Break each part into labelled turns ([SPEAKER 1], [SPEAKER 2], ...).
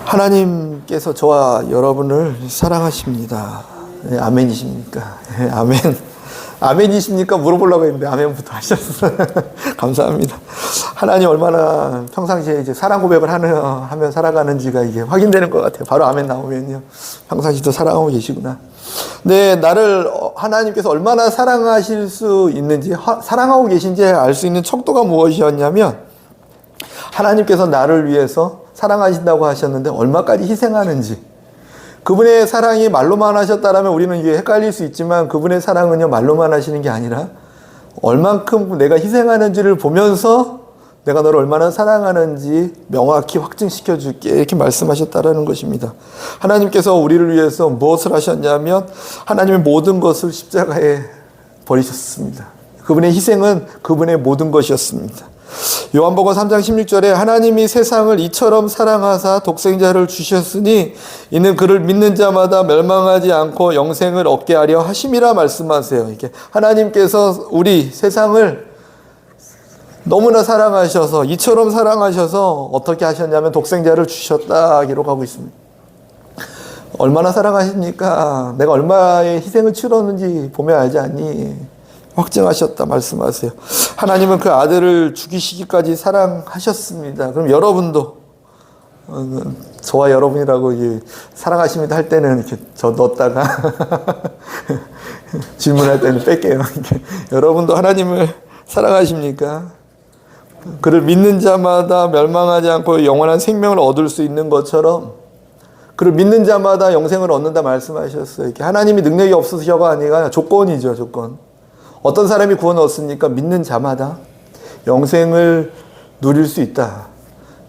[SPEAKER 1] 하나님께서 저와 여러분을 사랑하십니다. 네, 아멘이십니까? 네, 아멘. 아멘이십니까? 물어보려고 했는데 아멘부터 하셨어요. 감사합니다. 하나님 얼마나 평상시에 이제 사랑 고백을 하며 살아가는지가 이게 확인되는 것 같아요. 바로 아멘 나오면요. 평상시도 사랑하고 계시구나. 네, 나를 하나님께서 얼마나 사랑하실 수 있는지, 사랑하고 계신지 알 수 있는 척도가 무엇이었냐면, 하나님께서 나를 위해서 사랑하신다고 하셨는데 얼마까지 희생하는지, 그분의 사랑이 말로만 하셨다라면 우리는 이게 헷갈릴 수 있지만 그분의 사랑은요 말로만 하시는 게 아니라 얼만큼 내가 희생하는지를 보면서 내가 너를 얼마나 사랑하는지 명확히 확증시켜 줄게 이렇게 말씀하셨다라는 것입니다. 하나님께서 우리를 위해서 무엇을 하셨냐면 하나님의 모든 것을 십자가에 버리셨습니다. 그분의 희생은 그분의 모든 것이었습니다. 요한복음 3장 16절에 하나님이 세상을 이처럼 사랑하사 독생자를 주셨으니 이는 그를 믿는 자마다 멸망하지 않고 영생을 얻게 하려 하심이라 말씀하세요. 이렇게 하나님께서 우리 세상을 너무나 사랑하셔서 이처럼 사랑하셔서 어떻게 하셨냐면 독생자를 주셨다 기록하고 있습니다. 얼마나 사랑하십니까? 내가 얼마의 희생을 치렀는지 보면 알지 않니? 확증하셨다 말씀하세요. 하나님은 그 아들을 죽이시기까지 사랑하셨습니다. 그럼 여러분도 저와 여러분이라고 사랑하십니다 할 때는 이렇게 저 넣었다가 질문할 때는 뺄게요. 여러분도 하나님을 사랑하십니까? 그를 믿는 자마다 멸망하지 않고 영원한 생명을 얻을 수 있는 것처럼 그를 믿는 자마다 영생을 얻는다 말씀하셨어요. 이렇게 하나님이 능력이 없으셔가 아니라 조건이죠, 조건. 어떤 사람이 구원을 얻습니까? 믿는 자마다 영생을 누릴 수 있다.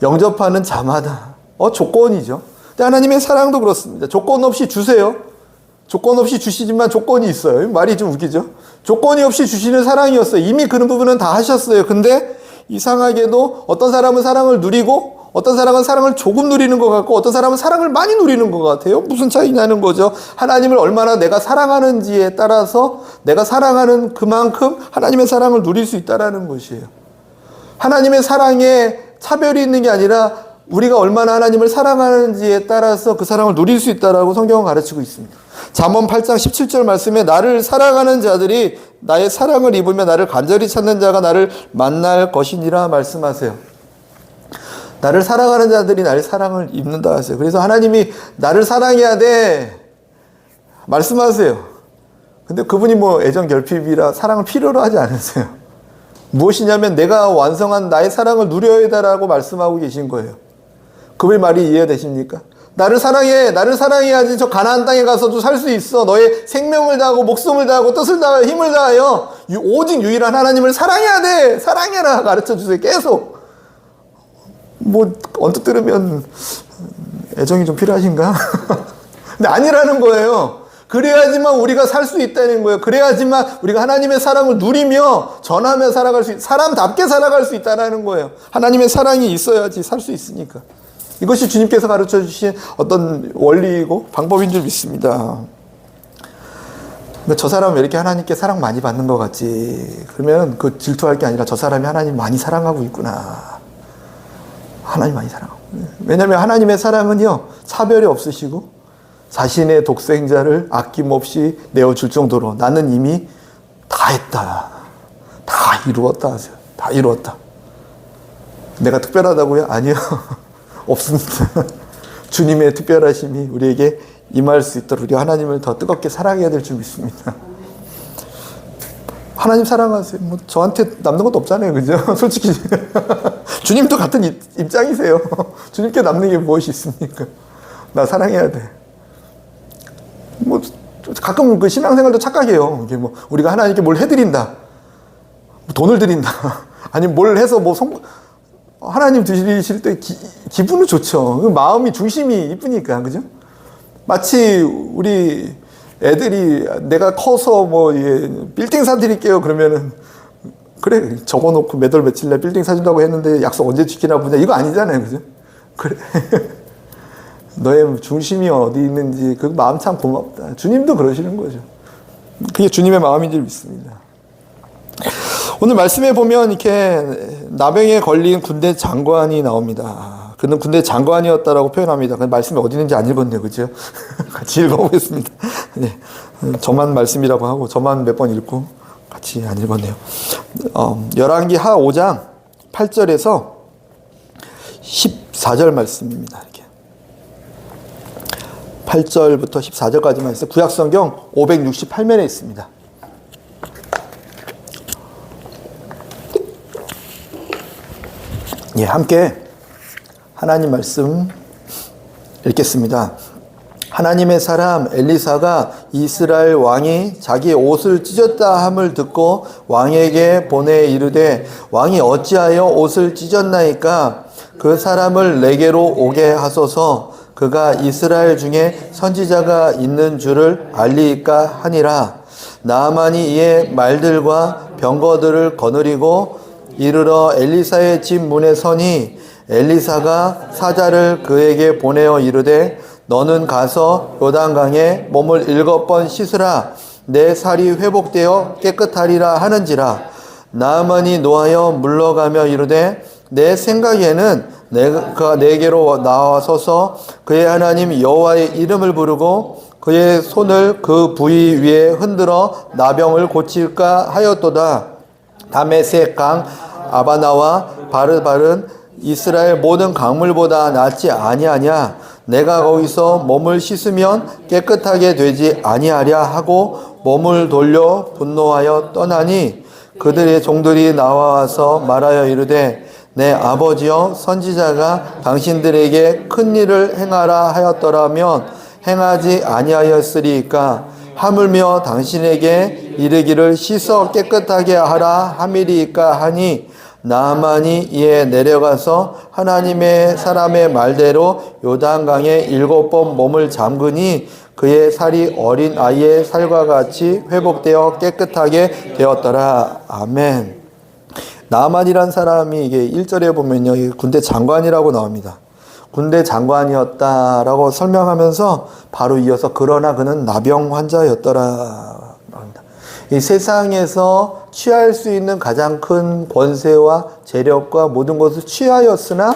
[SPEAKER 1] 영접하는 자마다. 조건이죠. 근데 하나님의 사랑도 그렇습니다. 조건 없이 주세요. 조건 없이 주시지만 조건이 있어요. 말이 좀 웃기죠? 조건이 없이 주시는 사랑이었어요. 이미 그런 부분은 다 하셨어요. 근데 이상하게도 어떤 사람은 사랑을 누리고 어떤 사람은 사랑을 조금 누리는 것 같고 어떤 사람은 사랑을 많이 누리는 것 같아요. 무슨 차이냐는 거죠. 하나님을 얼마나 내가 사랑하는지에 따라서 내가 사랑하는 그만큼 하나님의 사랑을 누릴 수 있다는 것이에요. 하나님의 사랑에 차별이 있는 게 아니라 우리가 얼마나 하나님을 사랑하는지에 따라서 그 사랑을 누릴 수 있다라고 성경은 가르치고 있습니다. 잠언 8장 17절 말씀에 나를 사랑하는 자들이 나의 사랑을 입으며 나를 간절히 찾는 자가 나를 만날 것이니라 말씀하세요. 나를 사랑하는 자들이 나의 사랑을 입는다 하세요. 그래서 하나님이 나를 사랑해야 돼 말씀하세요. 근데 그분이 애정 결핍이라 사랑을 필요로 하지 않으세요. 무엇이냐면 내가 완성한 나의 사랑을 누려야 되라고 말씀하고 계신 거예요. 그분의 말이 이해되십니까? 나를 사랑해. 나를 사랑해야지 저 가나안 땅에 가서도 살 수 있어. 너의 생명을 다하고 목숨을 다하고 뜻을 다하여 힘을 다하여 오직 유일한 하나님을 사랑해야 돼. 사랑해라 가르쳐주세요. 계속. 언뜻 들으면 애정이 좀 필요하신가? 근데 아니라는 거예요. 그래야지만 우리가 살 수 있다는 거예요. 그래야지만 우리가 하나님의 사랑을 누리며 전하며 살아갈 수 사람답게 살아갈 수 있다는 거예요. 하나님의 사랑이 있어야지 살 수 있으니까. 이것이 주님께서 가르쳐 주신 어떤 원리이고 방법인 줄 믿습니다. 저 사람은 왜 이렇게 하나님께 사랑 많이 받는 것 같지? 그러면 그 질투할 게 아니라 저 사람이 하나님 많이 사랑하고 있구나. 하나님 많이 사랑하고. 왜냐하면 하나님의 사랑은요 차별이 없으시고 자신의 독생자를 아낌없이 내어줄 정도로 나는 이미 다 했다. 다 이루었다 하세요. 다 이루었다. 내가 특별하다고요? 아니요. 없습니다. 주님의 특별하심이 우리에게 임할 수 있도록 우리 하나님을 더 뜨겁게 사랑해야 될 줄 믿습니다. 하나님 사랑하세요. 저한테 남는 것도 없잖아요. 그죠? 솔직히. 주님도 같은 입장이세요. 주님께 남는 게 무엇이 있습니까? 나 사랑해야 돼. 가끔 그 신앙생활도 착각해요. 이게 우리가 하나님께 뭘 해드린다. 돈을 드린다. 아니면 뭘 해서 하나님 드리실 때 기분은 좋죠. 마음이 중심이 이쁘니까. 그죠? 마치 우리 애들이 내가 커서 빌딩 사드릴게요. 그러면은 그래 적어놓고 몇 월 며칠 날 빌딩 사준다고 했는데 약속 언제 지키나 보자. 이거 아니잖아요. 그죠? 그래. 너의 중심이 어디 있는지 그 마음 참 고맙다. 주님도 그러시는 거죠. 그게 주님의 마음인 줄 믿습니다. 오늘 말씀에 보면 이렇게 나병에 걸린 군대 장관이 나옵니다. 그는 군대 장관이었다라고 표현합니다. 그 말씀이 어디 있는지 안 읽었네요. 그죠? 같이 읽어보겠습니다. 네. 저만 말씀이라고 하고 저만 몇 번 읽고 같이 안 읽었네요. 열왕기 하 5장 8절에서 14절 말씀입니다. 이렇게 8절부터 14절까지만 있어요. 구약성경 568면에 있습니다. 예, 함께 하나님 말씀 읽겠습니다. 하나님의 사람 엘리사가 이스라엘 왕이 자기 옷을 찢었다 함을 듣고 왕에게 보내 이르되 왕이 어찌하여 옷을 찢었나이까 그 사람을 내게로 오게 하소서 그가 이스라엘 중에 선지자가 있는 줄을 알리이까 하니라. 나아만이 이에 말들과 병거들을 거느리고 이르러 엘리사의 집 문에 서니 엘리사가 사자를 그에게 보내어 이르되 너는 가서 요단강에 몸을 7번 씻으라. 내 살이 회복되어 깨끗하리라 하는지라. 나아만이 노하여 물러가며 이르되 내 생각에는 내가 내게로 나와서서 그의 하나님 여호와의 이름을 부르고 그의 손을 그 부위 위에 흔들어 나병을 고칠까 하였도다. 다메섹 강 아바나와 바르바른 이스라엘 모든 강물보다 낫지 아니하냐. 내가 거기서 몸을 씻으면 깨끗하게 되지 아니하랴 하고 몸을 돌려 분노하여 떠나니 그들의 종들이 나와서 말하여 이르되 내 아버지여 선지자가 당신들에게 큰 일을 행하라 하였더라면 행하지 아니하였으리이까. 하물며 당신에게 이르기를 씻어 깨끗하게 하라 함이리이까 하니 나아만이 이에 내려가서 하나님의 사람의 말대로 요단강에 7번 몸을 잠그니 그의 살이 어린 아이의 살과 같이 회복되어 깨끗하게 되었더라. 아멘. 나아만이란 사람이 이게 1절에 보면요, 군대 장관이라고 나옵니다. 군대 장관이었다라고 설명하면서 바로 이어서 그러나 그는 나병 환자였더라. 이 세상에서 취할 수 있는 가장 큰 권세와 재력과 모든 것을 취하였으나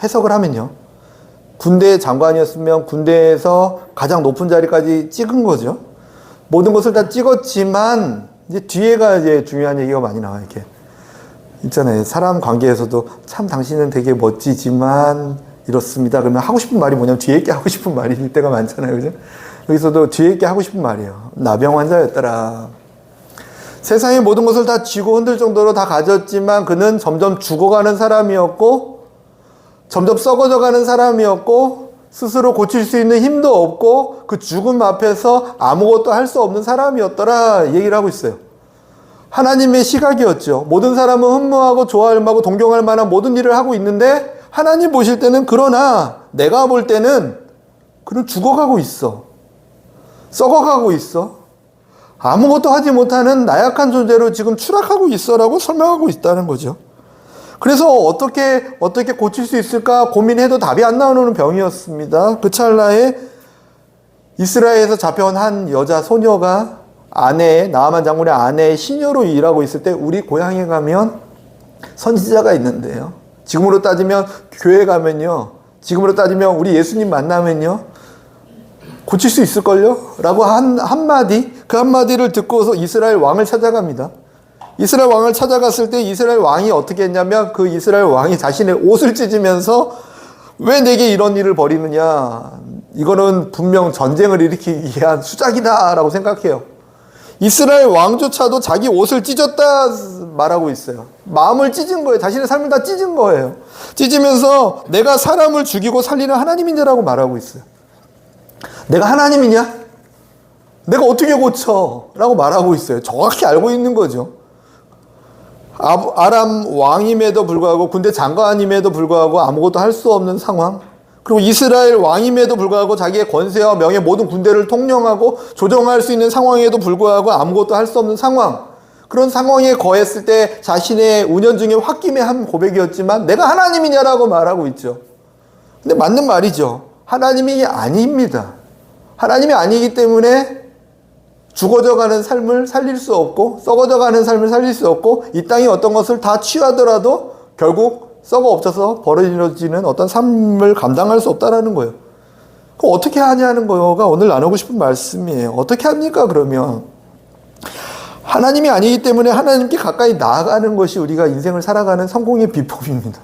[SPEAKER 1] 해석을 하면요, 군대 장관이었으면 군대에서 가장 높은 자리까지 찍은 거죠. 모든 것을 다 찍었지만 이제 뒤에가 이제 중요한 얘기가 많이 나와요. 이렇게 있잖아요. 사람 관계에서도 참 당신은 되게 멋지지만 이렇습니다. 그러면 하고 싶은 말이 뭐냐면 뒤에 있게 하고 싶은 말일 때가 많잖아요. 그죠? 여기서도 뒤에 있게 하고 싶은 말이에요. 나병 환자였더라. 세상의 모든 것을 다 쥐고 흔들 정도로 다 가졌지만 그는 점점 죽어가는 사람이었고 점점 썩어져가는 사람이었고 스스로 고칠 수 있는 힘도 없고 그 죽음 앞에서 아무것도 할 수 없는 사람이었더라 얘기를 하고 있어요. 하나님의 시각이었죠. 모든 사람은 흠모하고 좋아할 만하고 동경할 만한 모든 일을 하고 있는데 하나님 보실 때는 그러나 내가 볼 때는 그는 죽어가고 있어. 썩어가고 있어. 아무것도 하지 못하는 나약한 존재로 지금 추락하고 있어라고 설명하고 있다는 거죠. 그래서 어떻게 고칠 수 있을까 고민해도 답이 안 나오는 병이었습니다. 그 찰나에 이스라엘에서 잡혀온 한 여자 소녀가 나아만 장군의 아내의 시녀로 일하고 있을 때 우리 고향에 가면 선지자가 있는데요. 지금으로 따지면 교회 가면요. 지금으로 따지면 우리 예수님 만나면요. 고칠 수 있을걸요? 라고 한마디, 그 한마디를 듣고서 이스라엘 왕을 찾아갑니다. 이스라엘 왕을 찾아갔을 때 이스라엘 왕이 어떻게 했냐면 그 이스라엘 왕이 자신의 옷을 찢으면서 왜 내게 이런 일을 벌이느냐. 이거는 분명 전쟁을 일으키기 위한 수작이다 라고 생각해요. 이스라엘 왕조차도 자기 옷을 찢었다 말하고 있어요. 마음을 찢은 거예요. 자신의 삶을 다 찢은 거예요. 찢으면서 내가 사람을 죽이고 살리는 하나님이냐라고 말하고 있어요. 내가 하나님이냐? 내가 어떻게 고쳐? 라고 말하고 있어요. 정확히 알고 있는 거죠. 아람 왕임에도 불구하고 군대 장관임에도 불구하고 아무것도 할 수 없는 상황. 그리고 이스라엘 왕임에도 불구하고 자기의 권세와 명예 모든 군대를 통령하고 조정할 수 있는 상황에도 불구하고 아무것도 할 수 없는 상황. 그런 상황에 거했을 때 자신의 은연중에 홧김의 한 고백이었지만 내가 하나님이냐라고 말하고 있죠. 근데 맞는 말이죠. 하나님이 아닙니다. 하나님이 아니기 때문에 죽어져가는 삶을 살릴 수 없고 썩어져가는 삶을 살릴 수 없고 이 땅이 어떤 것을 다 취하더라도 결국 썩어 없어서 벌어지는 어떤 삶을 감당할 수 없다라는 거예요. 그럼 어떻게 하냐는 거가 오늘 나누고 싶은 말씀이에요. 어떻게 합니까? 그러면 하나님이 아니기 때문에 하나님께 가까이 나아가는 것이 우리가 인생을 살아가는 성공의 비법입니다.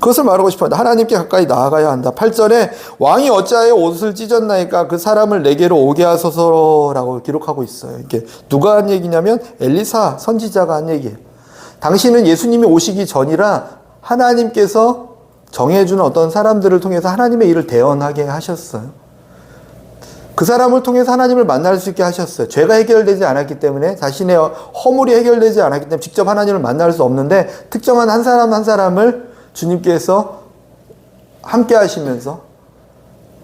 [SPEAKER 1] 그것을 말하고 싶어요. 하나님께 가까이 나아가야 한다. 8절에 왕이 어찌하여 옷을 찢었나이까 그 사람을 내게로 오게 하소서라고 기록하고 있어요. 이게 누가 한 얘기냐면 엘리사 선지자가 한 얘기예요. 당시는 예수님이 오시기 전이라 하나님께서 정해주는 어떤 사람들을 통해서 하나님의 일을 대언하게 하셨어요. 그 사람을 통해서 하나님을 만날 수 있게 하셨어요. 죄가 해결되지 않았기 때문에, 자신의 허물이 해결되지 않았기 때문에 직접 하나님을 만날 수 없는데, 특정한 한 사람 한 사람을 주님께서 함께 하시면서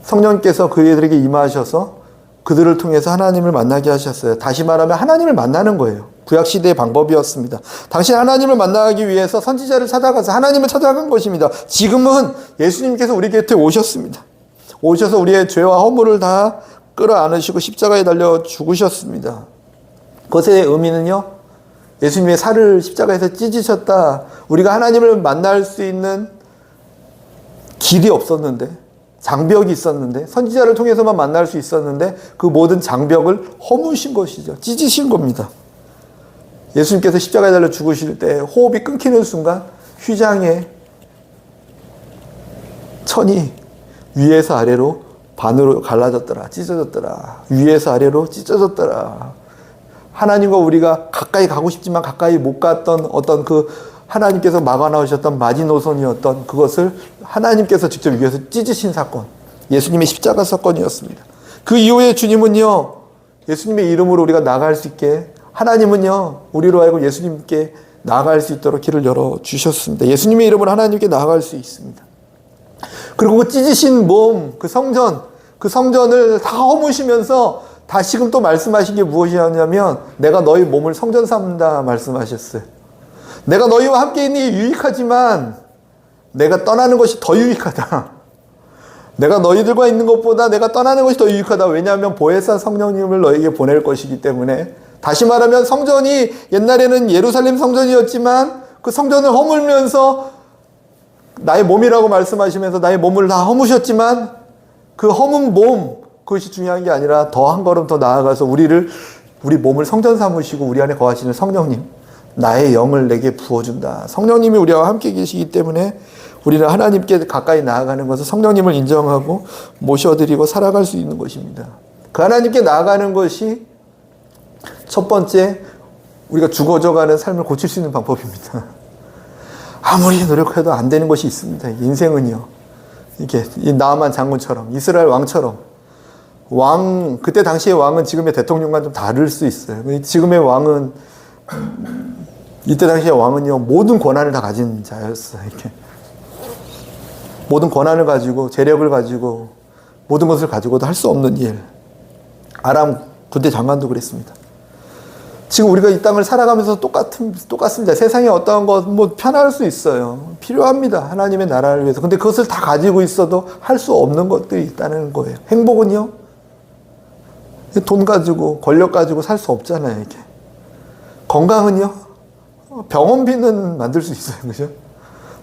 [SPEAKER 1] 성령께서 그들에게 임하셔서 그들을 통해서 하나님을 만나게 하셨어요. 다시 말하면 하나님을 만나는 거예요. 구약시대의 방법이었습니다. 당시 하나님을 만나기 위해서 선지자를 찾아가서 하나님을 찾아간 것입니다. 지금은 예수님께서 우리 곁에 오셨습니다. 오셔서 우리의 죄와 허물을 다 끌어안으시고 십자가에 달려 죽으셨습니다. 그것의 의미는요, 예수님의 살을 십자가에서 찢으셨다. 우리가 하나님을 만날 수 있는 길이 없었는데, 장벽이 있었는데, 선지자를 통해서만 만날 수 있었는데 그 모든 장벽을 허무신 것이죠. 찢으신 겁니다. 예수님께서 십자가에 달려 죽으실 때 호흡이 끊기는 순간 휘장의 천이 위에서 아래로 반으로 갈라졌더라. 찢어졌더라. 위에서 아래로 찢어졌더라. 하나님과 우리가 가까이 가고 싶지만 가까이 못 갔던 어떤 그 하나님께서 막아놓으셨던 마지노선이었던 그것을 하나님께서 직접 위에서 찢으신 사건, 예수님의 십자가 사건이었습니다. 그 이후에 주님은요, 예수님의 이름으로 우리가 나아갈 수 있게, 하나님은요 우리로 하여금 예수님께 나아갈 수 있도록 길을 열어주셨습니다. 예수님의 이름으로 하나님께 나아갈 수 있습니다. 그리고 그 찢으신 몸, 그 성전을 다 허무시면서 다시금 또 말씀하신 게 무엇이었냐면, 내가 너희 몸을 성전 삼는다 말씀하셨어요. 내가 너희와 함께 있는 게 유익하지만 내가 떠나는 것이 더 유익하다. 내가 너희들과 있는 것보다 내가 떠나는 것이 더 유익하다. 왜냐하면 보혜사 성령님을 너에게 보낼 것이기 때문에. 다시 말하면 성전이 옛날에는 예루살렘 성전이었지만 그 성전을 허물면서 나의 몸이라고 말씀하시면서 나의 몸을 다 허무셨지만 그 허문 몸, 그것이 중요한 게 아니라 더 한 걸음 더 나아가서 우리 몸을 성전 삼으시고 우리 안에 거하시는 성령님, 나의 영을 내게 부어준다. 성령님이 우리와 함께 계시기 때문에 우리는 하나님께 가까이 나아가는 것은 성령님을 인정하고 모셔드리고 살아갈 수 있는 것입니다. 그 하나님께 나아가는 것이 첫 번째, 우리가 죽어져가는 삶을 고칠 수 있는 방법입니다. 아무리 노력해도 안 되는 것이 있습니다. 인생은요, 이렇게 이 나아만 장군처럼, 이스라엘 왕처럼, 그때 당시의 왕은 지금의 대통령과 좀 다를 수 있어요. 지금의 왕은, 이때 당시의 왕은요, 모든 권한을 다 가진 자였어요. 이렇게. 모든 권한을 가지고, 재력을 가지고, 모든 것을 가지고도 할 수 없는 일. 아람 군대 장관도 그랬습니다. 지금 우리가 이 땅을 살아가면서 똑같습니다. 세상에 어떠한 것, 편할 수 있어요. 필요합니다. 하나님의 나라를 위해서. 근데 그것을 다 가지고 있어도 할 수 없는 것들이 있다는 거예요. 행복은요, 돈 가지고, 권력 가지고 살 수 없잖아요, 이게. 건강은요, 병원비는 만들 수 있어요. 그죠?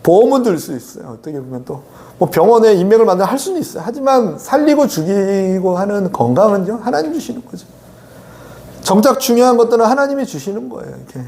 [SPEAKER 1] 보험은 들 수 있어요. 어떻게 보면 또. 병원에 인맥을 할 수는 있어요. 하지만 살리고 죽이고 하는 건강은요, 하나님 주시는 거죠. 정작 중요한 것들은 하나님이 주시는 거예요. 이렇게.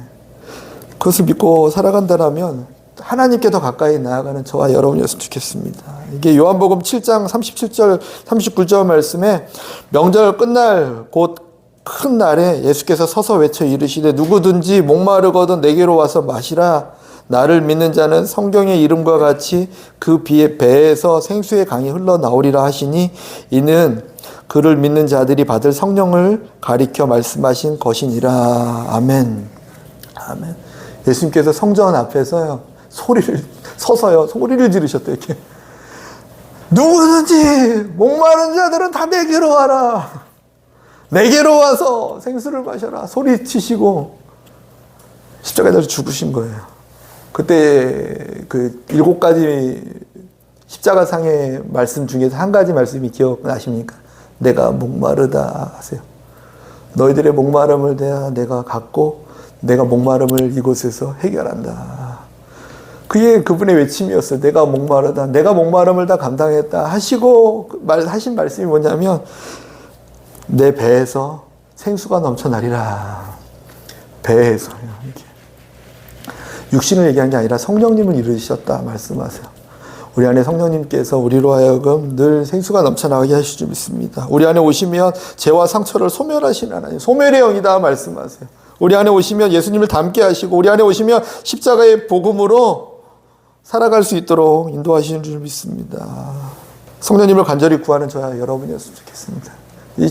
[SPEAKER 1] 그것을 믿고 살아간다면 하나님께 더 가까이 나아가는 저와 여러분이었으면 좋겠습니다. 이게 요한복음 7장 37절, 39절 말씀에 명절 끝날 곧 큰 날에 예수께서 서서 외쳐 이르시되 누구든지 목마르거든 내게로 와서 마시라. 나를 믿는 자는 성경의 이름과 같이 그 배에서 생수의 강이 흘러나오리라 하시니 이는 그를 믿는 자들이 받을 성령을 가리켜 말씀하신 것이니라. 아멘. 아멘. 예수님께서 성전 앞에서요, 서서요, 소리를 지르셨대요. 이렇게. 누구든지 목마른 자들은 다 내게로 와라. 내게로 와서 생수를 마셔라. 소리치시고 십자가에 달려 죽으신 거예요. 그때 그 7가지 십자가상의 말씀 중에서 한 가지 말씀이 기억나십니까? 내가 목마르다 하세요. 너희들의 목마름을 내가 갖고 내가 목마름을 이곳에서 해결한다. 그게 그분의 외침이었어요. 내가 목마르다. 내가 목마름을 다 감당했다. 하시고 하신 말씀이 뭐냐면 내 배에서 생수가 넘쳐나리라. 배에서요. 육신을 얘기한 게 아니라 성령님을 이루셨다 말씀하세요. 우리 안에 성령님께서 우리로 하여금 늘 생수가 넘쳐나게 하실 줄 믿습니다. 우리 안에 오시면 죄와 상처를 소멸하시는 하나님, 소멸의 영이다 말씀하세요. 우리 안에 오시면 예수님을 닮게 하시고 우리 안에 오시면 십자가의 복음으로 살아갈 수 있도록 인도하시는 줄 믿습니다. 성령님을 간절히 구하는 저와 여러분이었으면 좋겠습니다.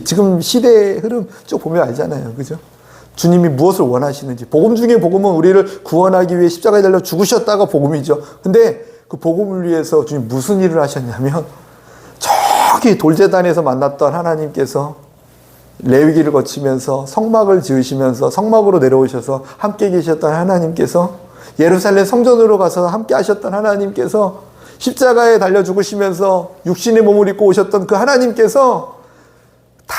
[SPEAKER 1] 지금 시대의 흐름 쭉 보면 알잖아요. 그죠? 주님이 무엇을 원하시는지. 복음 중에 복음은 우리를 구원하기 위해 십자가에 달려 죽으셨다가 복음이죠. 근데 그 복음을 위해서 주님 무슨 일을 하셨냐면 저기 돌제단에서 만났던 하나님께서 레위기를 거치면서 성막을 지으시면서 성막으로 내려오셔서 함께 계셨던 하나님께서 예루살렘 성전으로 가서 함께 하셨던 하나님께서 십자가에 달려 죽으시면서 육신의 몸을 입고 오셨던 그 하나님께서 다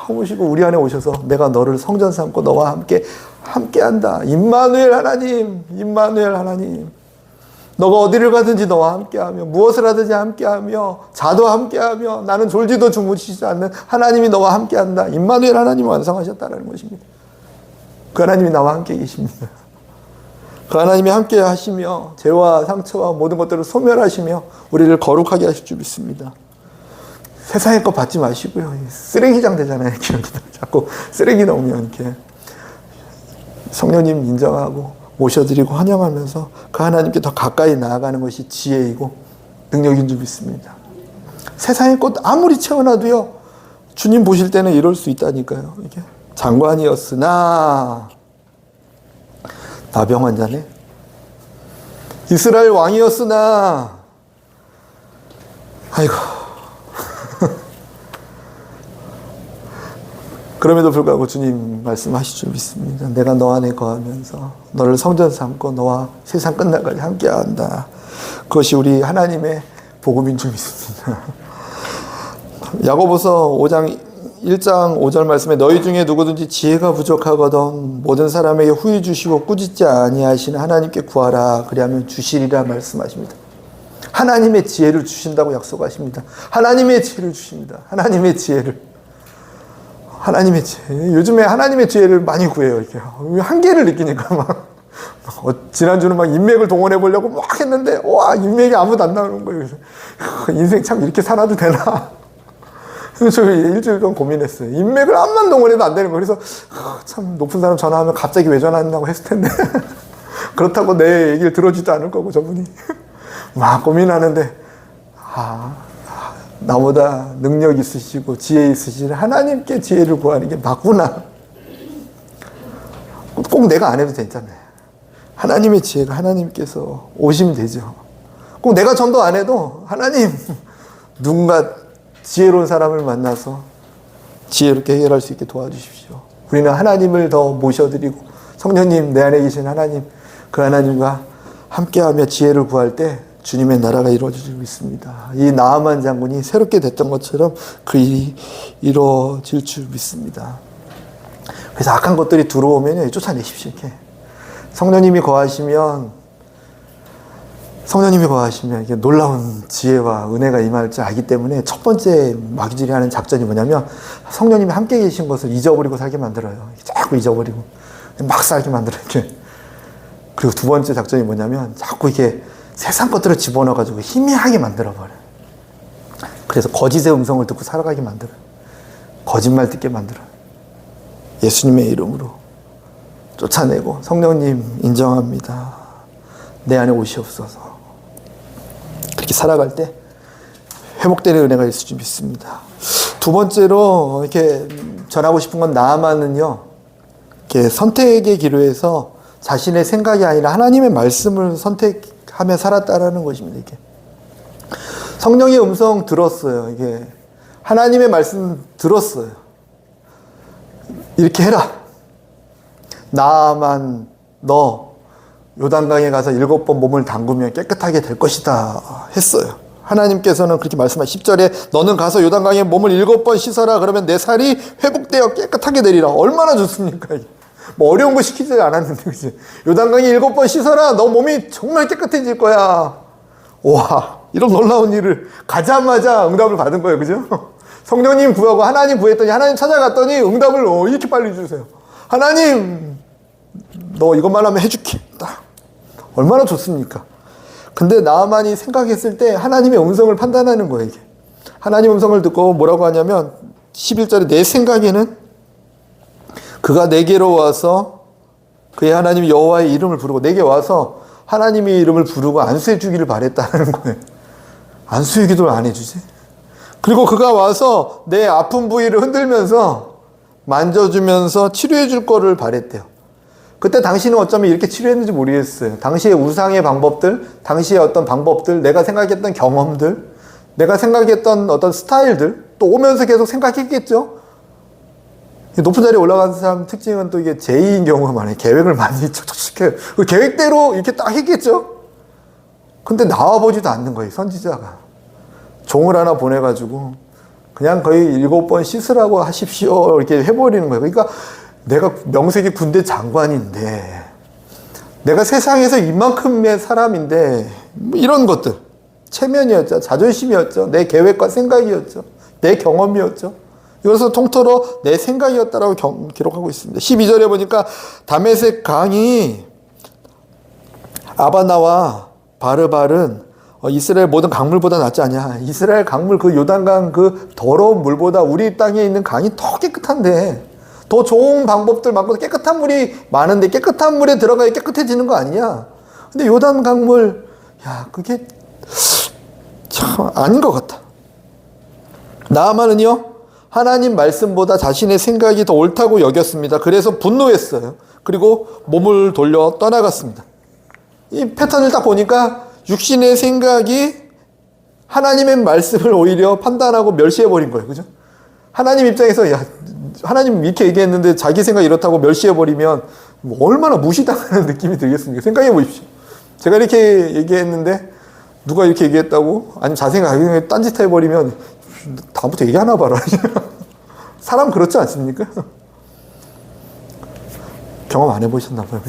[SPEAKER 1] 오시고 우리 안에 오셔서 내가 너를 성전 삼고 너와 함께 한다. 임마누엘 하나님, 임마누엘 하나님. 너가 어디를 가든지 너와 함께하며 무엇을 하든지 함께하며 자도 함께하며 나는 졸지도 주무시지 않는 하나님이 너와 함께한다. 임마누엘 하나님을 완성하셨다는 것입니다. 그 하나님이 나와 함께 계십니다. 그 하나님이 함께 하시며 죄와 상처와 모든 것들을 소멸하시며 우리를 거룩하게 하실 줄 믿습니다. 세상의 것 받지 마시고요. 쓰레기장 되잖아요. 자꾸 쓰레기 넣으면 이렇게 성령님 인정하고 모셔드리고 환영하면서 그 하나님께 더 가까이 나아가는 것이 지혜이고 능력인 줄 믿습니다. 세상의 것 아무리 채워놔도요. 주님 보실 때는 이럴 수 있다니까요. 이게 장관이었으나 나병 환자네. 이스라엘 왕이었으나 아이고 그럼에도 불구하고 주님 말씀하실 줄 믿습니다. 내가 너 안에 거하면서 너를 성전 삼고 너와 세상 끝날까지 함께한다. 그것이 우리 하나님의 복음인 줄 믿습니다. 야고보서 1장 5절 말씀에 너희 중에 누구든지 지혜가 부족하거든 모든 사람에게 후히 주시고 꾸짖지 아니하시는 하나님께 구하라. 그리하면 주시리라 말씀하십니다. 하나님의 지혜를 주신다고 약속하십니다. 하나님의 지혜를 주십니다. 하나님의 지혜를. 하나님의 지혜. 요즘에 하나님의 지혜를 많이 구해요. 이렇게 한계를 느끼니까 막 지난주는 막 인맥을 동원해 보려고 막 했는데 와 인맥이 아무도 안 나오는 거예요. 그래서 인생 참 이렇게 살아도 되나? 저 일주일 동안 고민했어요. 인맥을 암만 동원해도 안 되는 거예요. 그래서 참 높은 사람 전화하면 갑자기 왜 전화한다고 했을 텐데 그렇다고 내 얘기를 들어주지도 않을 거고 저분이 막 고민하는데 나보다 능력 있으시고 지혜 있으신 하나님께 지혜를 구하는 게 맞구나. 꼭 내가 안 해도 되잖아요. 하나님의 지혜가 하나님께서 오시면 되죠. 꼭 내가 전도 안 해도 하나님 누군가 지혜로운 사람을 만나서 지혜롭게 해결할 수 있게 도와주십시오. 우리는 하나님을 더 모셔드리고 성령님 내 안에 계신 하나님 그 하나님과 함께하며 지혜를 구할 때 주님의 나라가 이루어지고 있습니다. 이 나아만 장군이 새롭게 됐던 것처럼 그 일이 이루어질 줄 믿습니다. 그래서 악한 것들이 들어오면 쫓아내십시오. 이렇게. 성령님이 거하시면 이게 놀라운 지혜와 은혜가 임할 줄 알기 때문에 첫 번째 마귀들이 하는 작전이 뭐냐면 성령님이 함께 계신 것을 잊어버리고 살게 만들어요. 자꾸 잊어버리고 막 살게 만들어요. 이렇게. 그리고 두 번째 작전이 뭐냐면 자꾸 이게 세상 것들을 집어넣어가지고 희미하게 만들어버려요. 그래서 거짓의 음성을 듣고 살아가게 만들어요. 거짓말 듣게 만들어요. 예수님의 이름으로 쫓아내고 성령님 인정합니다. 내 안에 오시옵소서. 그렇게 살아갈 때 회복되는 은혜가 있을 줄 믿습니다. 두 번째로 이렇게 전하고 싶은 건 나아만은요. 이렇게 선택의 기로에서 자신의 생각이 아니라 하나님의 말씀을 선택하며 살았다라는 것입니다. 이게 성령의 음성 들었어요. 이게 하나님의 말씀 들었어요. 이렇게 해라. 나만 너 요단강에 가서 7번 몸을 담그면 깨끗하게 될 것이다 했어요. 하나님께서는 그렇게 말씀하신 10절에 너는 가서 요단강에 몸을 7번 씻어라. 그러면 내 살이 회복되어 깨끗하게 되리라. 얼마나 좋습니까? 뭐 어려운 거 시키지 않았는데, 그치? 요단강에 7번 씻어라. 너 몸이 정말 깨끗해질 거야. 와, 이런 놀라운 일을 가자마자 응답을 받은 거예요. 그죠? 성령님 구하고 하나님 구했더니 하나님 찾아갔더니 응답을 이렇게 빨리 주세요. 하나님, 너 이것만 하면 해줄게. 딱. 얼마나 좋습니까? 근데 나만이 생각했을 때 하나님의 음성을 판단하는 거예요, 이게. 하나님 음성을 듣고 뭐라고 하냐면 11절에 내 생각에는 그가 내게로 와서 그의 하나님 여호와의 이름을 부르고 내게 와서 하나님의 이름을 부르고 안수해 주기를 바랬다는 거예요. 안수의 기도를 안 해주지? 그리고 그가 와서 내 아픈 부위를 흔들면서 만져주면서 치료해 줄 거를 바랬대요. 그때 당신은 어쩌면 이렇게 치료했는지 모르겠어요. 당시의 우상의 방법들, 당시의 어떤 방법들, 내가 생각했던 경험들, 내가 생각했던 어떤 스타일들, 또 오면서 계속 생각했겠죠? 높은 자리에 올라간 사람 특징은 또 이게 제이인 경우가 많아요. 계획을 많이 촉촉촉 해요. 그 계획대로 이렇게 딱 했겠죠? 근데 나와보지도 않는 거예요, 선지자가. 종을 하나 보내가지고, 그냥 거의 7번 씻으라고 하십시오. 이렇게 해버리는 거예요. 그러니까 내가 명색이 군대 장관인데, 내가 세상에서 이만큼의 사람인데, 뭐 이런 것들. 체면이었죠. 자존심이었죠. 내 계획과 생각이었죠. 내 경험이었죠. 이것을 통틀어 내 생각이었다라고 기록하고 있습니다. 12절에 보니까 다메섹 강이 아바나와 바르발은 이스라엘 모든 강물보다 낫지 않냐. 이스라엘 강물, 그 요단강 그 더러운 물보다 우리 땅에 있는 강이 더 깨끗한데, 더 좋은 방법들 많고 깨끗한 물이 많은데 깨끗한 물에 들어가야 깨끗해지는 거 아니냐. 근데 요단 강물, 야, 그게 참 아닌 것 같다. 나아만은요, 하나님 말씀보다 자신의 생각이 더 옳다고 여겼습니다. 그래서 분노했어요. 그리고 몸을 돌려 떠나갔습니다. 이 패턴을 딱 보니까 육신의 생각이 하나님의 말씀을 오히려 판단하고 멸시해버린 거예요. 그죠? 하나님 입장에서, 야, 하나님 이렇게 얘기했는데 자기 생각이 이렇다고 멸시해버리면 얼마나 무시당하는 느낌이 들겠습니까? 생각해 보십시오. 제가 이렇게 얘기했는데 누가 이렇게 얘기했다고? 아니면 자생각이 딴짓 해버리면 다음부터 얘기하나 봐라. 사람 그렇지 않습니까? 경험 안 해보셨나 봐요.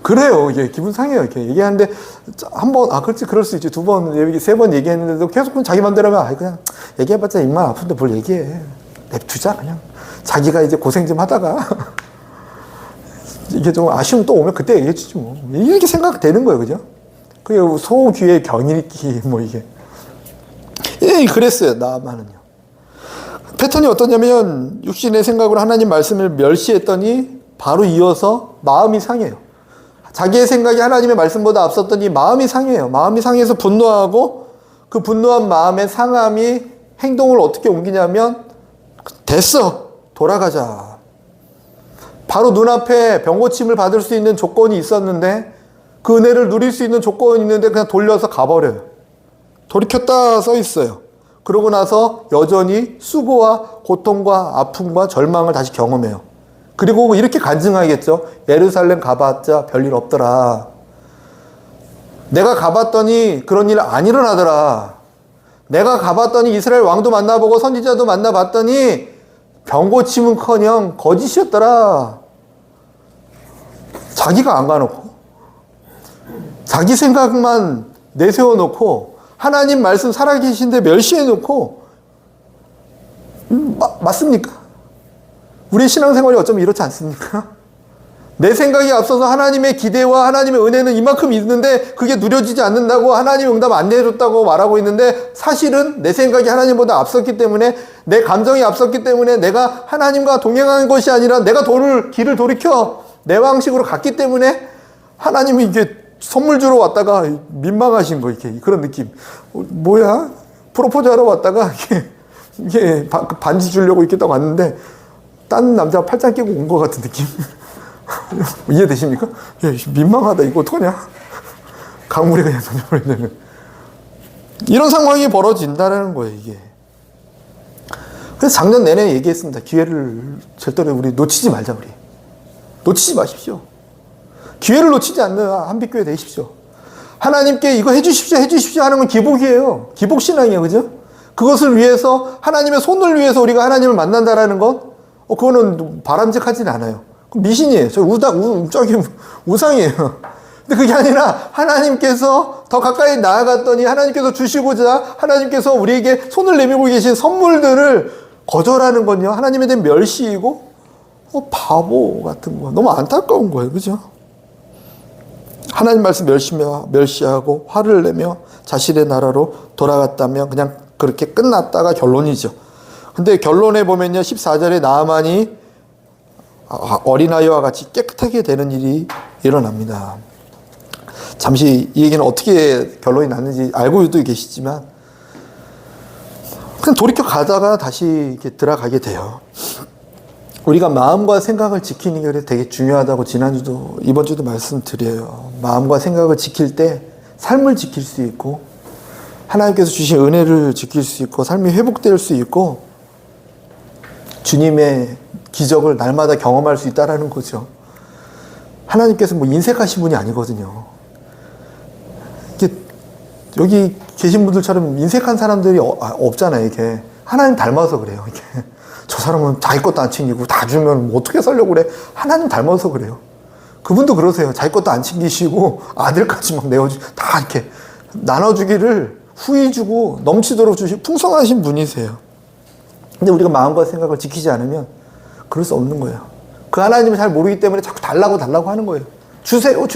[SPEAKER 1] 그래요. 이게 기분 상해요. 이렇게 얘기하는데 한 번, 그렇지, 그럴 수 있지. 2번, 3번 얘기했는데도 계속 자기 맘대로 하면, 그냥 얘기해봤자 입만 아픈데 뭘 얘기해. 냅두자, 그냥. 자기가 이제 고생 좀 하다가 이게 좀 아쉬움 또 오면 그때 얘기해주지 뭐. 이렇게 생각되는 거예요. 그죠? 그게 소귀의 경일기, 뭐 이게. 예, 그랬어요. 나만은요. 패턴이 어떠냐면 육신의 생각으로 하나님 말씀을 멸시했더니 바로 이어서 마음이 상해요. 자기의 생각이 하나님의 말씀보다 앞섰더니 마음이 상해요. 마음이 상해서 분노하고 그 분노한 마음의 상함이 행동을 어떻게 옮기냐면 됐어. 돌아가자. 바로 눈앞에 병고침을 받을 수 있는 조건이 있었는데 그 은혜를 누릴 수 있는 조건이 있는데 그냥 돌려서 가버려요. 돌이켰다 써 있어요. 그러고 나서 여전히 수고와 고통과 아픔과 절망을 다시 경험해요. 그리고 이렇게 간증하겠죠. 예루살렘 가봤자 별일 없더라. 내가 가봤더니 그런 일 안 일어나더라. 내가 가봤더니 이스라엘 왕도 만나보고 선지자도 만나봤더니 병고침은커녕 거짓이었더라. 자기가 안 가놓고 자기 생각만 내세워놓고 하나님 말씀 살아계신데 멸시해놓고 맞습니까? 우리 신앙생활이 어쩌면 이렇지 않습니까? 내 생각이 앞서서 하나님의 기대와 하나님의 은혜는 이만큼 있는데 그게 누려지지 않는다고 하나님 응답 안 내줬다고 말하고 있는데 사실은 내 생각이 하나님보다 앞섰기 때문에 내 감정이 앞섰기 때문에 내가 하나님과 동행하는 것이 아니라 내가 길을 돌이켜 내 방식으로 갔기 때문에 하나님이 이게 선물 주러 왔다가 민망하신 거 이렇게 그런 느낌. 뭐야? 프로포즈 하러 왔다가 이게 반지 주려고 이렇게 딱 왔는데 딴 남자가 팔짱 끼고 온 것 같은 느낌. 이해되십니까? 야, 민망하다. 이거 어떡하냐? 강물에 그냥 던져버리면. 이런 상황이 벌어진다는 거예요, 이게. 그래서 작년 내내 얘기했습니다. 기회를 절대로 우리 놓치지 말자, 우리. 놓치지 마십시오. 기회를 놓치지 않는 한빛교회 되십시오. 하나님께 이거 해주십시오 하는 건 기복이에요. 기복신앙이에요, 그죠? 그것을 위해서, 하나님의 손을 위해서 우리가 하나님을 만난다라는 것, 그거는 바람직하진 않아요. 미신이에요. 저기 우상이에요. 근데 그게 아니라 하나님께서 더 가까이 나아갔더니 하나님께서 주시고자 하나님께서 우리에게 손을 내밀고 계신 선물들을 거절하는 건요, 하나님에 대한 멸시이고 바보 같은 거, 너무 안타까운 거예요. 그죠? 하나님 말씀 멸시하고 화를 내며 자신의 나라로 돌아갔다면 그냥 그렇게 끝났다가 결론이죠. 근데 결론에 보면요, 14절에 나아만이 어린아이와 같이 깨끗하게 되는 일이 일어납니다. 잠시 이 얘기는 어떻게 결론이 났는지 알고도 계시지만 그냥 돌이켜 가다가 다시 이렇게 들어가게 돼요. 우리가 마음과 생각을 지키는 게 되게 중요하다고 지난주도 이번 주도 말씀드려요. 마음과 생각을 지킬 때 삶을 지킬 수 있고 하나님께서 주신 은혜를 지킬 수 있고 삶이 회복될 수 있고 주님의 기적을 날마다 경험할 수 있다는 거죠. 하나님께서 뭐 인색하신 분이 아니거든요. 여기 계신 분들처럼 인색한 사람들이 없잖아요. 이게 하나님 닮아서 그래요. 이게 저 사람은 자기 것도 안 챙기고 다 주면 뭐 어떻게 살려고 그래? 하나님 닮아서 그래요. 그분도 그러세요. 자기 것도 안 챙기시고 아들까지 막 다 이렇게 나눠주기를 후히 주고 넘치도록 주시고 풍성하신 분이세요. 근데 우리가 마음과 생각을 지키지 않으면 그럴 수 없는 거예요. 그 하나님을 잘 모르기 때문에 자꾸 달라고 하는 거예요. 주세요.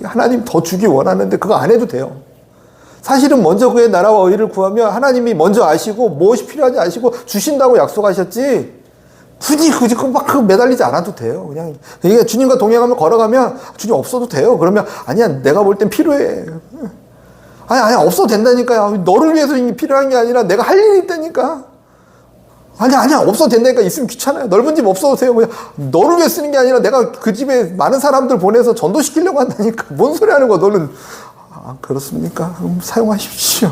[SPEAKER 1] 하나님 더 주기 원하는데 그거 안 해도 돼요. 사실은 먼저 그의 나라와 의를 구하면 하나님이 먼저 아시고 무엇이 필요한지 아시고 주신다고 약속하셨지, 굳이 막 매달리지 않아도 돼요. 그냥 이게 주님과 동행하면 걸어가면 주님 없어도 돼요. 그러면 아니야, 내가 볼 땐 필요해. 아니 없어도 된다니까요. 너를 위해서 이게 필요한 게 아니라 내가 할 일이 있다니까. 아니야 없어도 된다니까. 있으면 귀찮아요. 넓은 집 없어도 돼요. 그냥 너를 위해 쓰는 게 아니라 내가 그 집에 많은 사람들 보내서 전도시키려고 한다니까. 뭔 소리 하는 거야 너는. 그렇습니까? 사용하십시오.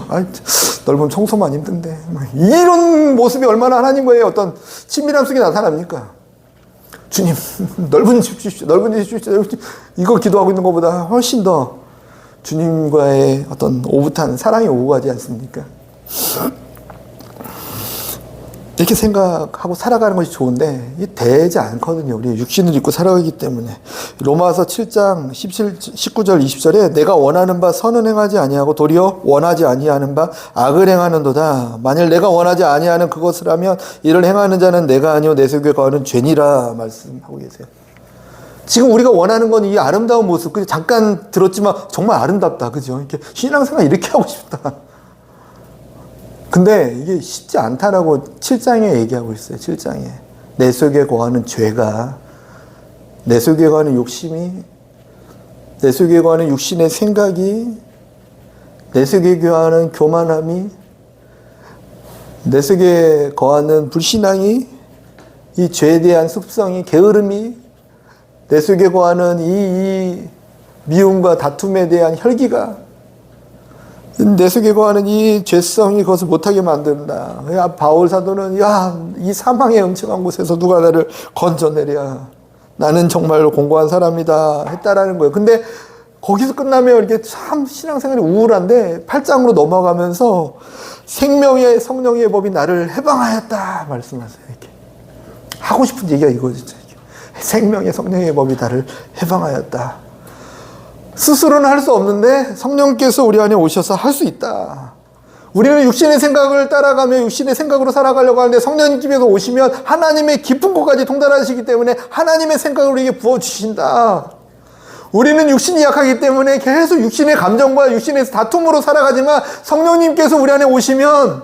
[SPEAKER 1] 넓은 청소만 힘든데. 이런 모습이 얼마나 하나님과의 어떤 친밀함 속에 나타납니까? 주님, 넓은 집 주십시오. 넓은 집 주십시오. 이거 기도하고 있는 것보다 훨씬 더 주님과의 어떤 오붓한 사랑이 오고 가지 않습니까? 이렇게 생각하고 살아가는 것이 좋은데 이게 되지 않거든요. 우리 육신을 입고 살아가기 때문에. 로마서 7장 19절 20절에 내가 원하는 바 선은 행하지 아니하고 도리어 원하지 아니하는 바 악을 행하는도다. 만일 내가 원하지 아니하는 그것을 하면 이를 행하는 자는 내가 아니요 내 속에 거하는 죄니라 말씀하고 계세요. 지금 우리가 원하는 건 이 아름다운 모습. 잠깐 들었지만 정말 아름답다. 그죠? 이렇게 신앙생활 이렇게 하고 싶다. 근데 이게 쉽지 않다라고 7장에 얘기하고 있어요. 7장에. 내 속에 거하는 죄가, 내 속에 거하는 욕심이, 내 속에 거하는 육신의 생각이, 내 속에 거하는 교만함이, 내 속에 거하는 불신앙이, 이 죄에 대한 습성이, 게으름이, 내 속에 거하는 이 미움과 다툼에 대한 혈기가, 내 속에 거하는 이 죄성이 그것을 못하게 만든다. 바울 사도는 이 사망의 엄청난 곳에서 누가 나를 건져내랴. 나는 정말로 공고한 사람이다 했다라는 거예요. 근데 거기서 끝나면 이렇게 참 신앙생활이 우울한데 8장으로 넘어가면서 생명의 성령의 법이 나를 해방하였다 말씀하세요. 이렇게 하고 싶은 얘기가 이거 진짜. 생명의 성령의 법이 나를 해방하였다. 스스로는 할 수 없는데 성령께서 우리 안에 오셔서 할 수 있다. 우리는 육신의 생각을 따라가며 육신의 생각으로 살아가려고 하는데 성령님께서 오시면 하나님의 깊은 곳까지 통달하시기 때문에 하나님의 생각을 우리에게 부어주신다. 우리는 육신이 약하기 때문에 계속 육신의 감정과 육신의 다툼으로 살아가지만 성령님께서 우리 안에 오시면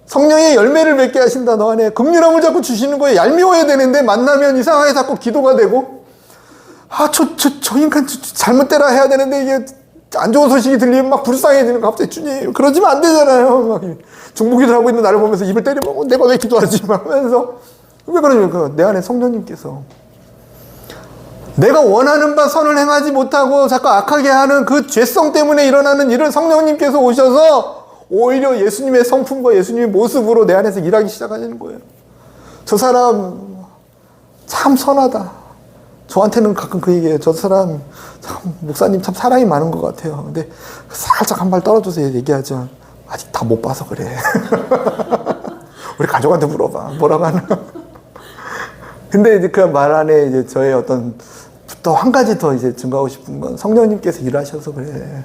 [SPEAKER 1] 성령의 열매를 맺게 하신다. 너 안에 긍휼함을 자꾸 주시는 거예요. 얄미워야 되는데 만나면 이상하게 자꾸 기도가 되고, 저 인간 잘못되라 해야 되는데 이게 안 좋은 소식이 들리면 막 불쌍해지는 거. 갑자기 주님 그러지면 안 되잖아요. 막 중보기도 하고 있는 나를 보면서 입을 때려보고 내가 왜 기도하지 막 하면서. 왜 그러냐면 내 안에 성령님께서 내가 원하는 바 선을 행하지 못하고 자꾸 악하게 하는 그 죄성 때문에 일어나는 일을 성령님께서 오셔서 오히려 예수님의 성품과 예수님의 모습으로 내 안에서 일하기 시작하시는 거예요. 저 사람 참 선하다. 저한테는 가끔 그 얘기예요. 저 사람 참 목사님 참 사랑이 많은 것 같아요. 근데 살짝 한 발 떨어져서 얘기하죠. 아직 다 못 봐서 그래. 우리 가족한테 물어봐. 뭐라고 하나. 근데 이제 그 말 안에 이제 저의 어떤 또 한 가지 더 이제 증거하고 싶은 건 성령님께서 일하셔서 그래.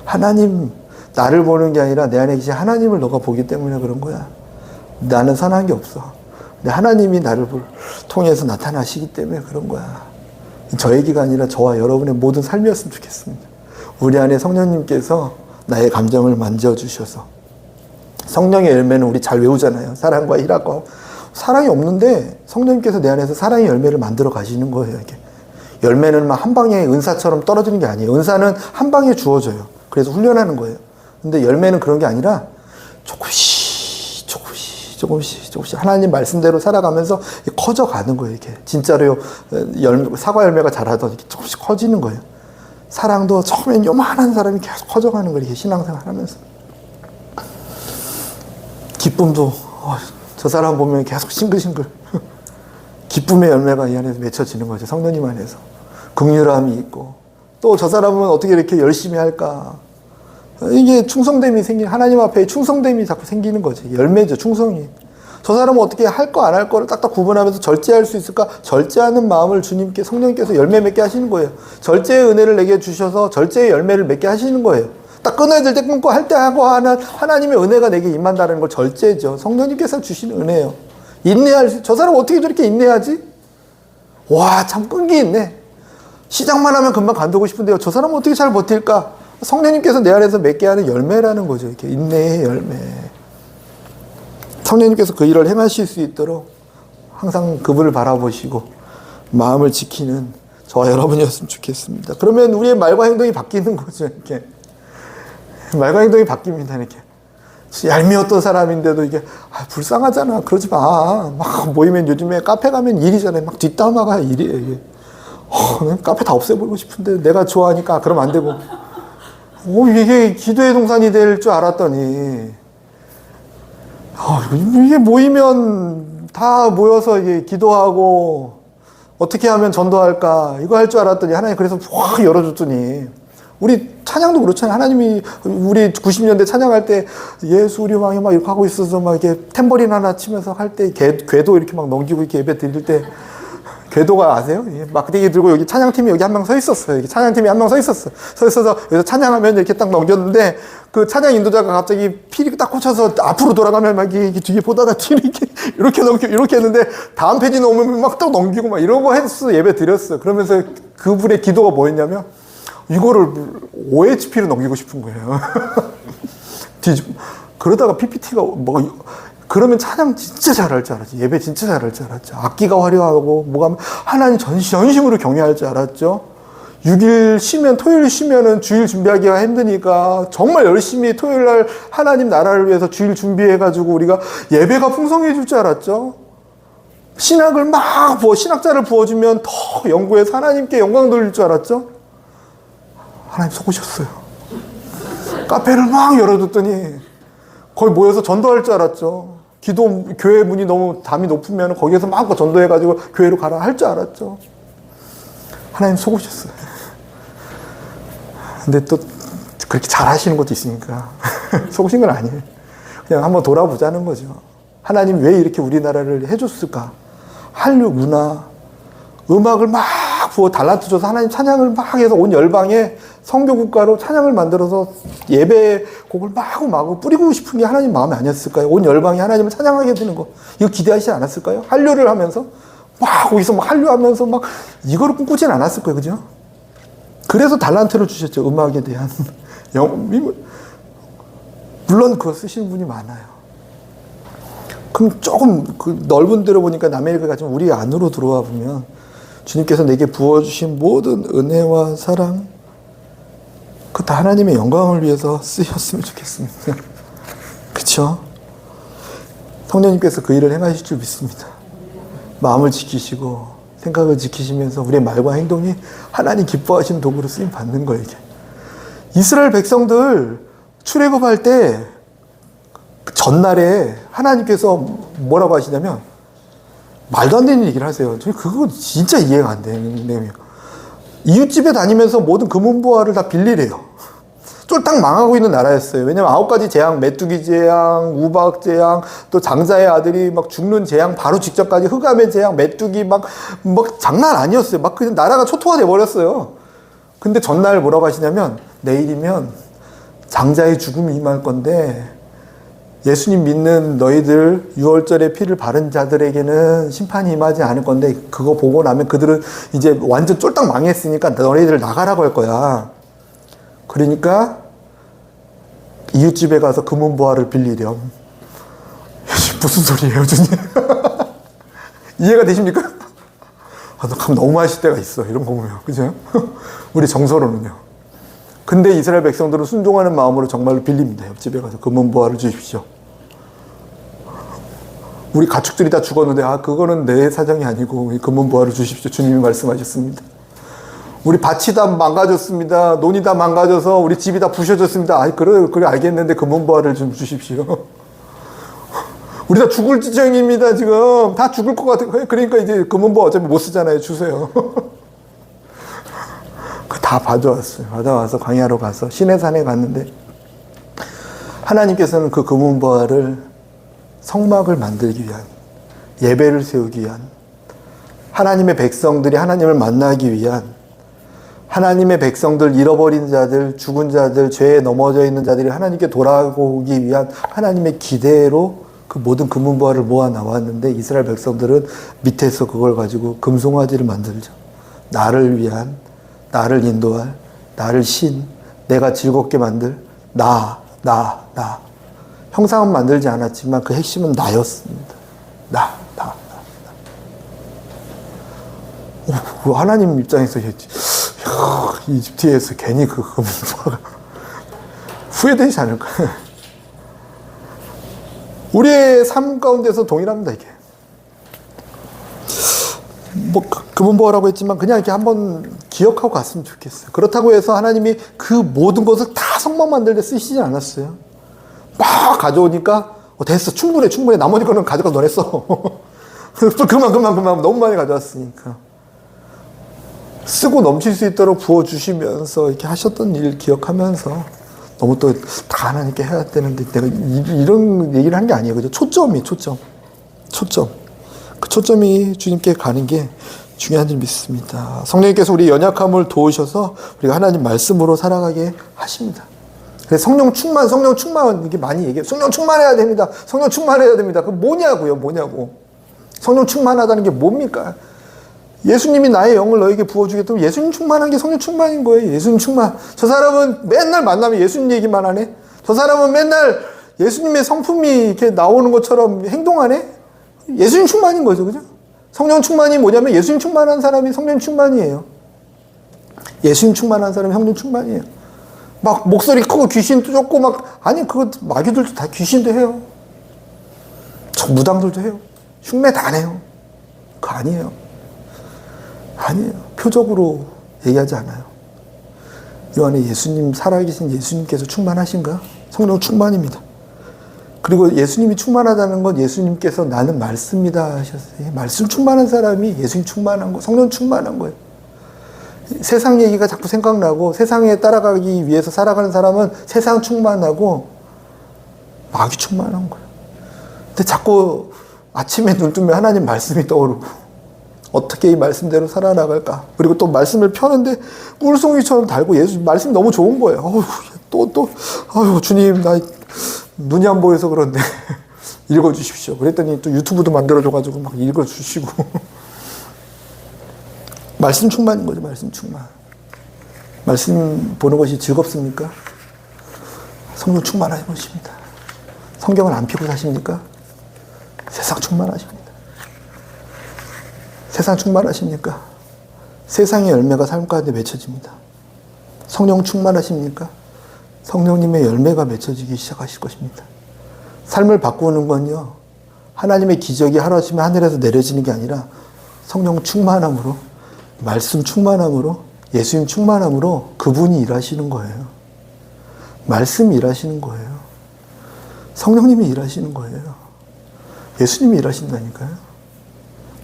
[SPEAKER 1] 하나님, 나를 보는 게 아니라 내 안에 계신 하나님을 너가 보기 때문에 그런 거야. 나는 선한 게 없어. 근데 하나님이 나를 통해서 나타나시기 때문에 그런 거야. 저 얘기가 아니라 저와 여러분의 모든 삶이었으면 좋겠습니다. 우리 안에 성령님께서 나의 감정을 만져주셔서, 성령의 열매는 우리 잘 외우잖아요. 사랑과 희락과. 사랑이 없는데 성령님께서 내 안에서 사랑의 열매를 만들어 가시는 거예요. 이게 열매는 막 한 방에 은사처럼 떨어지는 게 아니에요. 은사는 한 방에 주어져요. 그래서 훈련하는 거예요. 근데 열매는 그런 게 아니라 조금씩 하나님 말씀대로 살아가면서 커져가는 거예요. 이렇게 진짜로 사과 열매가 자라도 이렇게 조금씩 커지는 거예요. 사랑도 처음엔 요만한 사람이 계속 커져가는 거예요. 이렇게 신앙생활 하면서. 기쁨도 저 사람 보면 계속 싱글싱글. 기쁨의 열매가 이 안에서 맺혀지는 거죠. 성령님 안에서. 긍휼함이 있고. 또 저 사람은 어떻게 이렇게 열심히 할까. 이게 충성됨이 하나님 앞에 충성됨이 자꾸 생기는 거지. 열매죠, 충성이. 저 사람은 어떻게 할 거 안 할 거를 딱딱 구분하면서 절제할 수 있을까? 절제하는 마음을 주님께, 성령님께서 열매 맺게 하시는 거예요. 절제의 은혜를 내게 주셔서 절제의 열매를 맺게 하시는 거예요. 딱 끊어야 될 때 끊고 할 때 하고 하는 하나님의 은혜가 내게 임한다는 걸 절제죠. 성령님께서 주시는 은혜예요. 저 사람 어떻게 저렇게 인내하지? 와, 참 끈기 있네. 시작만 하면 금방 간두고 싶은데요. 저 사람은 어떻게 잘 버틸까? 성령님께서 내 안에서 맺게 하는 열매라는 거죠. 이렇게 인내의 열매. 성령님께서 그 일을 행하실 수 있도록 항상 그분을 바라보시고 마음을 지키는 저와 여러분이었으면 좋겠습니다. 그러면 우리의 말과 행동이 바뀌는 거죠. 이렇게 말과 행동이 바뀝니다. 이렇게 얄미웠던 사람인데도 이게 불쌍하잖아. 그러지 마. 막 모이면 요즘에 카페 가면 일이잖아요. 막 뒷담화가 일이에요. 이게. 카페 다 없애버리고 싶은데 내가 좋아하니까 그러면 안 되고. 이게 기도의 동산이 될 줄 알았더니 이게 모이면 다 모여서 이게 기도하고 어떻게 하면 전도할까 이거 할 줄 알았더니 하나님 그래서 확 열어줬더니 우리 찬양도 그렇잖아요. 하나님이 우리 90년대 찬양할 때 예수 우리 왕이 막 이렇게 하고 있어서 막 이렇게 탬버린 하나 치면서 할 때 궤도 이렇게 막 넘기고 이렇게 예배 드릴 때 궤도가 아세요? 막대기 들고 여기 찬양팀이 여기 한 명 서 있었어요. 여기 찬양팀이 한 명 서 있었어. 서 있어서 여기서 찬양하면 이렇게 딱 넘겼는데 그 찬양 인도자가 갑자기 필이 딱 꽂혀서 앞으로 돌아가면 막 이게 뒤에 보다가 뒤를 이렇게 넘기고 이렇게 했는데 다음 페이지 넘으면 막 또 넘기고 막 이런 거 했어. 예배 드렸어. 그러면서 그분의 기도가 뭐였냐면 이거를 OHP로 넘기고 싶은 거예요. 그러다가 PPT가 그러면 찬양 진짜 잘할 줄 알았지. 예배 진짜 잘할 줄 알았죠. 악기가 화려하고 뭐가 하나님 전심으로 경외할 줄 알았죠. 6일 쉬면 토요일 쉬면은 주일 준비하기가 힘드니까 정말 열심히 토요일 날 하나님 나라를 위해서 주일 준비해가지고 우리가 예배가 풍성해질 줄 알았죠. 신학을 신학자를 부어주면 더 연구해서 하나님께 영광 돌릴 줄 알았죠. 하나님 속으셨어요. 카페를 막 열어뒀더니 거기 모여서 전도할 줄 알았죠. 교회 문이 너무 담이 높으면 거기에서 막 전도해가지고 교회로 가라 할 줄 알았죠. 하나님 속으셨어요. 근데 또 그렇게 잘 하시는 것도 있으니까 속으신 건 아니에요. 그냥 한번 돌아보자는 거죠. 하나님 왜 이렇게 우리나라를 해줬을까? 한류 문화, 음악을 막 부어 달란트 줘서 하나님 찬양을 막 해서 온 열방에 성교 국가로 찬양을 만들어서 예배 곡을 마구 뿌리고 싶은 게 하나님 마음이 아니었을까요? 온 열방이 하나님을 찬양하게 되는 거. 이거 기대하시지 않았을까요? 한류를 하면서 막 거기서 막 한류하면서 막 이거를 꿈꾸진 않았을 거예요. 그죠? 그래서 달란트를 주셨죠. 음악에 대한 물론 그거 쓰시는 분이 많아요. 그럼 조금 넓은 데로 보니까 아메리카가 좀 우리 안으로 들어와 보면 주님께서 내게 부어주신 모든 은혜와 사랑 그 다 하나님의 영광을 위해서 쓰였으면 좋겠습니다. 그렇죠? 성령님께서 그 일을 행하실 줄 믿습니다. 마음을 지키시고 생각을 지키시면서 우리의 말과 행동이 하나님 기뻐하시는 도구로 쓰임 받는 거예요. 이게. 이스라엘 백성들 출애굽할 때 전날에 하나님께서 뭐라고 하시냐면 말도 안 되는 얘기를 하세요. 그거 진짜 이해가 안 되는 내용이에요. 이웃집에 다니면서 모든 금은보화를 다 빌리래요. 쫄딱 망하고 있는 나라였어요. 왜냐면 9가지 재앙, 메뚜기 재앙, 우박 재앙, 또 장자의 아들이 막 죽는 재앙, 바로 직전까지 흑암의 재앙, 메뚜기 막 장난 아니었어요. 막 그냥 나라가 초토화돼 버렸어요. 근데 전날 뭐라고 하시냐면, 내일이면 장자의 죽음이 임할 건데, 예수님 믿는 너희들 6월절에 피를 바른 자들에게는 심판이 임하지 않을 건데, 그거 보고 나면 그들은 이제 완전 쫄딱 망했으니까 너희들 나가라고 할 거야. 그러니까 이웃집에 가서 금은보화를 빌리렴. 무슨 소리예요, 주님? 이해가 되십니까? 너무 하실 때가 있어, 이런 거 보면. 그죠? 우리 정서로는요. 근데 이스라엘 백성들은 순종하는 마음으로 정말로 빌립니다. 옆집에 가서 금은보화를 주십시오. 우리 가축들이 다 죽었는데, 그거는 내 사정이 아니고 금은보화를 주십시오. 주님이 말씀하셨습니다. 우리 밭이 다 망가졌습니다. 논이 다 망가져서 우리 집이 다 부셔졌습니다. 그래 알겠는데 금은보화를 좀 주십시오. 우리 다 죽을 지경입니다. 지금 다 죽을 것 같아요. 그러니까 이제 금은보화 어차피 못 쓰잖아요. 주세요. 다 받아왔어요. 받아와서 광야로 가서 시내산에 갔는데, 하나님께서는 그 금은보화를 성막을 만들기 위한, 예배를 세우기 위한, 하나님의 백성들이 하나님을 만나기 위한, 하나님의 백성들, 잃어버린 자들, 죽은 자들, 죄에 넘어져 있는 자들이 하나님께 돌아오기 위한 하나님의 기대로 그 모든 금은보화를 모아 나왔는데, 이스라엘 백성들은 밑에서 그걸 가지고 금송아지를 만들죠. 나를 위한, 나를 인도할, 나를 신, 내가 즐겁게 만들, 나. 형상은 만들지 않았지만 그 핵심은 나였습니다. 나. 하나님 입장에서 이집트에서 괜히 그 금은보화가 후회되지 않을까? 우리의 삶 가운데서 동일합니다, 이게. 금은보화라고 했지만 그냥 이렇게 한번 기억하고 갔으면 좋겠어요. 그렇다고 해서 하나님이 그 모든 것을 다 성막 만들 때 쓰시지 않았어요. 막 가져오니까 됐어, 충분해, 나머지 거는 가져가 너네 써. 그만 너무 많이 가져왔으니까. 쓰고 넘칠 수 있도록 부어주시면서 이렇게 하셨던 일 기억하면서, 너무 또 다 하나님께 해야 되는데 내가 이런 얘기를 하는 게 아니에요. 그죠? 초점. 그 초점이 주님께 가는 게 중요한 줄 믿습니다. 성령님께서 우리 연약함을 도우셔서 우리가 하나님 말씀으로 살아가게 하십니다. 그래서 성령 충만, 이게 많이 얘기해요. 성령 충만해야 됩니다. 그 뭐냐고. 성령 충만하다는 게 뭡니까? 예수님이 나의 영을 너에게 부어주겠다면 예수님 충만한 게 성령 충만인 거예요. 예수님 충만. 저 사람은 맨날 만나면 예수님 얘기만 하네? 저 사람은 맨날 예수님의 성품이 이렇게 나오는 것처럼 행동하네? 예수님 충만인 거죠. 그죠? 성령 충만이 뭐냐면 예수님 충만한 사람이 성령 충만이에요. 예수님 충만한 사람이 성령 충만이에요. 막 목소리 크고 귀신 쫓고 그거 마귀들도 다 귀신도 해요. 무당들도 해요. 흉내 다 내요. 그거 아니에요. 표적으로 얘기하지 않아요. 이 안에 예수님, 살아계신 예수님께서 충만하신가? 성령 충만입니다. 그리고 예수님이 충만하다는 건 예수님께서 나는 말씀이다 하셨어요. 말씀 충만한 사람이 예수님 충만한 거, 성령 충만한 거예요. 세상 얘기가 자꾸 생각나고 세상에 따라가기 위해서 살아가는 사람은 세상 충만하고 마귀 충만한 거예요. 근데 자꾸 아침에 눈 뜨면 하나님 말씀이 떠오르고, 어떻게 이 말씀대로 살아나갈까? 그리고 또 말씀을 펴는데 꿀송이처럼 달고, 예수 말씀이 너무 좋은 거예요. 주님, 나 눈이 안 보여서 그런데 읽어주십시오. 그랬더니 또 유튜브도 만들어줘가지고 막 읽어주시고. 말씀 충만인 거죠, 말씀 충만. 말씀 보는 것이 즐겁습니까? 성령 충만하신 것입니다. 성경을 안 펴고 사십니까? 세상 충만하십니다. 세상 충만하십니까? 세상의 열매가 삶 가운데 맺혀집니다. 성령 충만하십니까? 성령님의 열매가 맺혀지기 시작하실 것입니다. 삶을 바꾸는 건요, 하나님의 기적이 하루아침에 하늘에서 내려지는 게 아니라 성령 충만함으로, 말씀 충만함으로, 예수님 충만함으로 그분이 일하시는 거예요. 말씀이 일하시는 거예요. 성령님이 일하시는 거예요. 예수님이 일하신다니까요.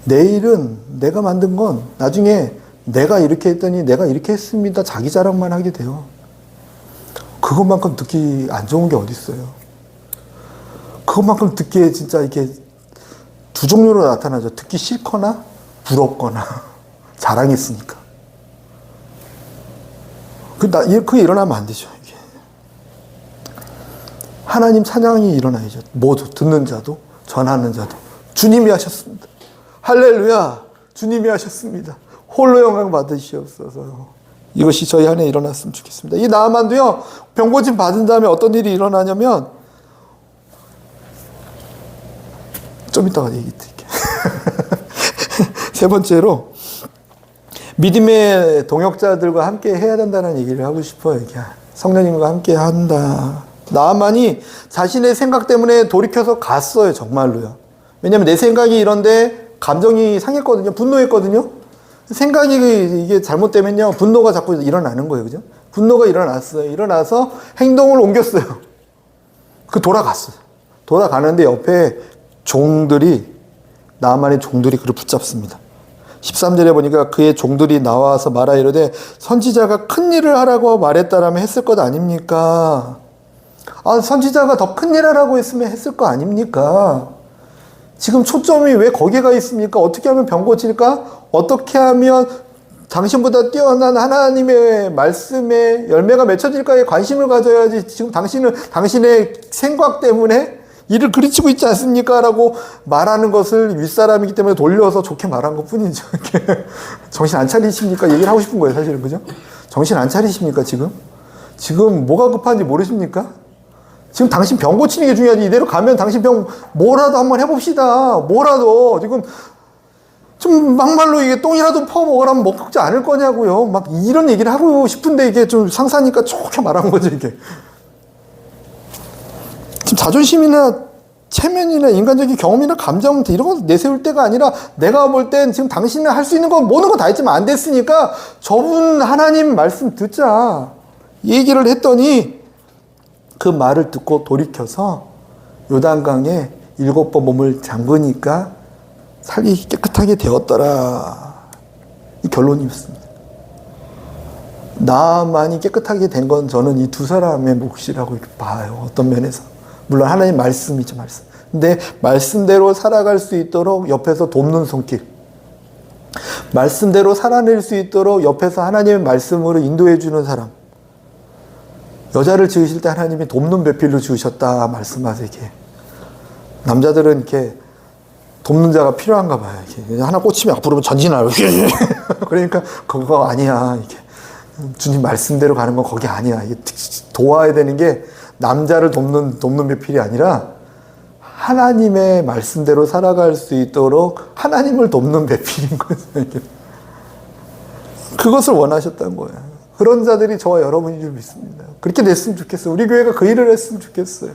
[SPEAKER 1] 내일은 내가 만든 건 나중에 내가 이렇게 했더니 내가 이렇게 했습니다. 자기 자랑만 하게 돼요. 그것만큼 듣기 안 좋은 게 어디 있어요. 그것만큼 듣기에 진짜 이렇게 두 종류로 나타나죠. 듣기 싫거나 부럽거나 자랑했으니까. 그게 일어나면 안 되죠. 이게. 하나님 찬양이 일어나야죠. 모두 듣는 자도 전하는 자도 주님이 하셨습니다. 할렐루야, 주님이 하셨습니다. 홀로 영광 받으시옵소서. 이것이 저희 안에 일어났으면 좋겠습니다. 이 나아만도요, 병 고침 받은 다음에 어떤 일이 일어나냐면, 좀 이따가 얘기 드릴게요. 세 번째로, 믿음의 동역자들과 함께 해야 된다는 얘기를 하고 싶어요. 이게. 성령님과 함께 한다. 나아만이 자신의 생각 때문에 돌이켜서 갔어요. 정말로요. 왜냐면 내 생각이 이런데 감정이 상했거든요. 분노했거든요. 생각이 이게 잘못되면요, 분노가 자꾸 일어나는 거예요. 그죠? 분노가 일어났어요. 일어나서 행동을 옮겼어요. 돌아갔어요. 돌아가는데 옆에 나아만의 종들이 그를 붙잡습니다. 13절에 보니까 그의 종들이 나와서 말하 이르되 선지자가 큰 일을 하라고 말했다라면 했을 것 아닙니까? 선지자가 더 큰 일 하라고 했으면 했을 거 아닙니까? 지금 초점이 왜 거기에 가 있습니까? 어떻게 하면 병 고칠까? 어떻게 하면 당신보다 뛰어난 하나님의 말씀에 열매가 맺혀질까에 관심을 가져야지. 지금 당신은 당신의 생각 때문에 일을 그르치고 있지 않습니까? 라고 말하는 것을 윗사람이기 때문에 돌려서 좋게 말한 것 뿐이죠. 정신 안 차리십니까? 얘기를 하고 싶은 거예요, 사실은. 그죠? 정신 안 차리십니까, 지금? 지금 뭐가 급한지 모르십니까? 지금 당신 병 고치는 게 중요하지. 이대로 가면 당신 병 뭐라도 한번 해봅시다. 뭐라도. 지금 좀 막말로 이게 똥이라도 퍼먹으라면 먹지 않을 거냐고요. 막 이런 얘기를 하고 싶은데 이게 좀 상사니까 좋게 말한 거죠, 이게. 지금 자존심이나 체면이나 인간적인 경험이나 감정 이런 거 내세울 때가 아니라 내가 볼 땐 지금 당신이 할 수 있는 건 모든 거 다 했지만 안 됐으니까 저분 하나님 말씀 듣자. 얘기를 했더니 그 말을 듣고 돌이켜서 요단강에 7번 몸을 잠그니까 살이 깨끗하게 되었더라. 이 결론이었습니다. 나만이 깨끗하게 된 건 저는 이 두 사람의 몫이라고 봐요. 어떤 면에서. 물론 하나님 말씀이죠, 말씀. 근데 말씀대로 살아갈 수 있도록 옆에서 돕는 손길. 말씀대로 살아낼 수 있도록 옆에서 하나님의 말씀으로 인도해 주는 사람. 여자를 지으실 때 하나님이 돕는 배필로 지으셨다 말씀하세요. 이렇게. 남자들은 이렇게 돕는 자가 필요한가 봐요. 이렇게. 하나 꽂히면 앞으로 전진하고. 그러니까 그거 아니야. 이렇게. 주님 말씀대로 가는 건 거기 아니야. 이게 도와야 되는 게 남자를 돕는 배필이 아니라 하나님의 말씀대로 살아갈 수 있도록 하나님을 돕는 배필인 거죠. 이렇게. 그것을 원하셨다는 거예요. 그런 자들이 저와 여러분인 줄 믿습니다. 그렇게 됐으면 좋겠어요. 우리 교회가 그 일을 했으면 좋겠어요.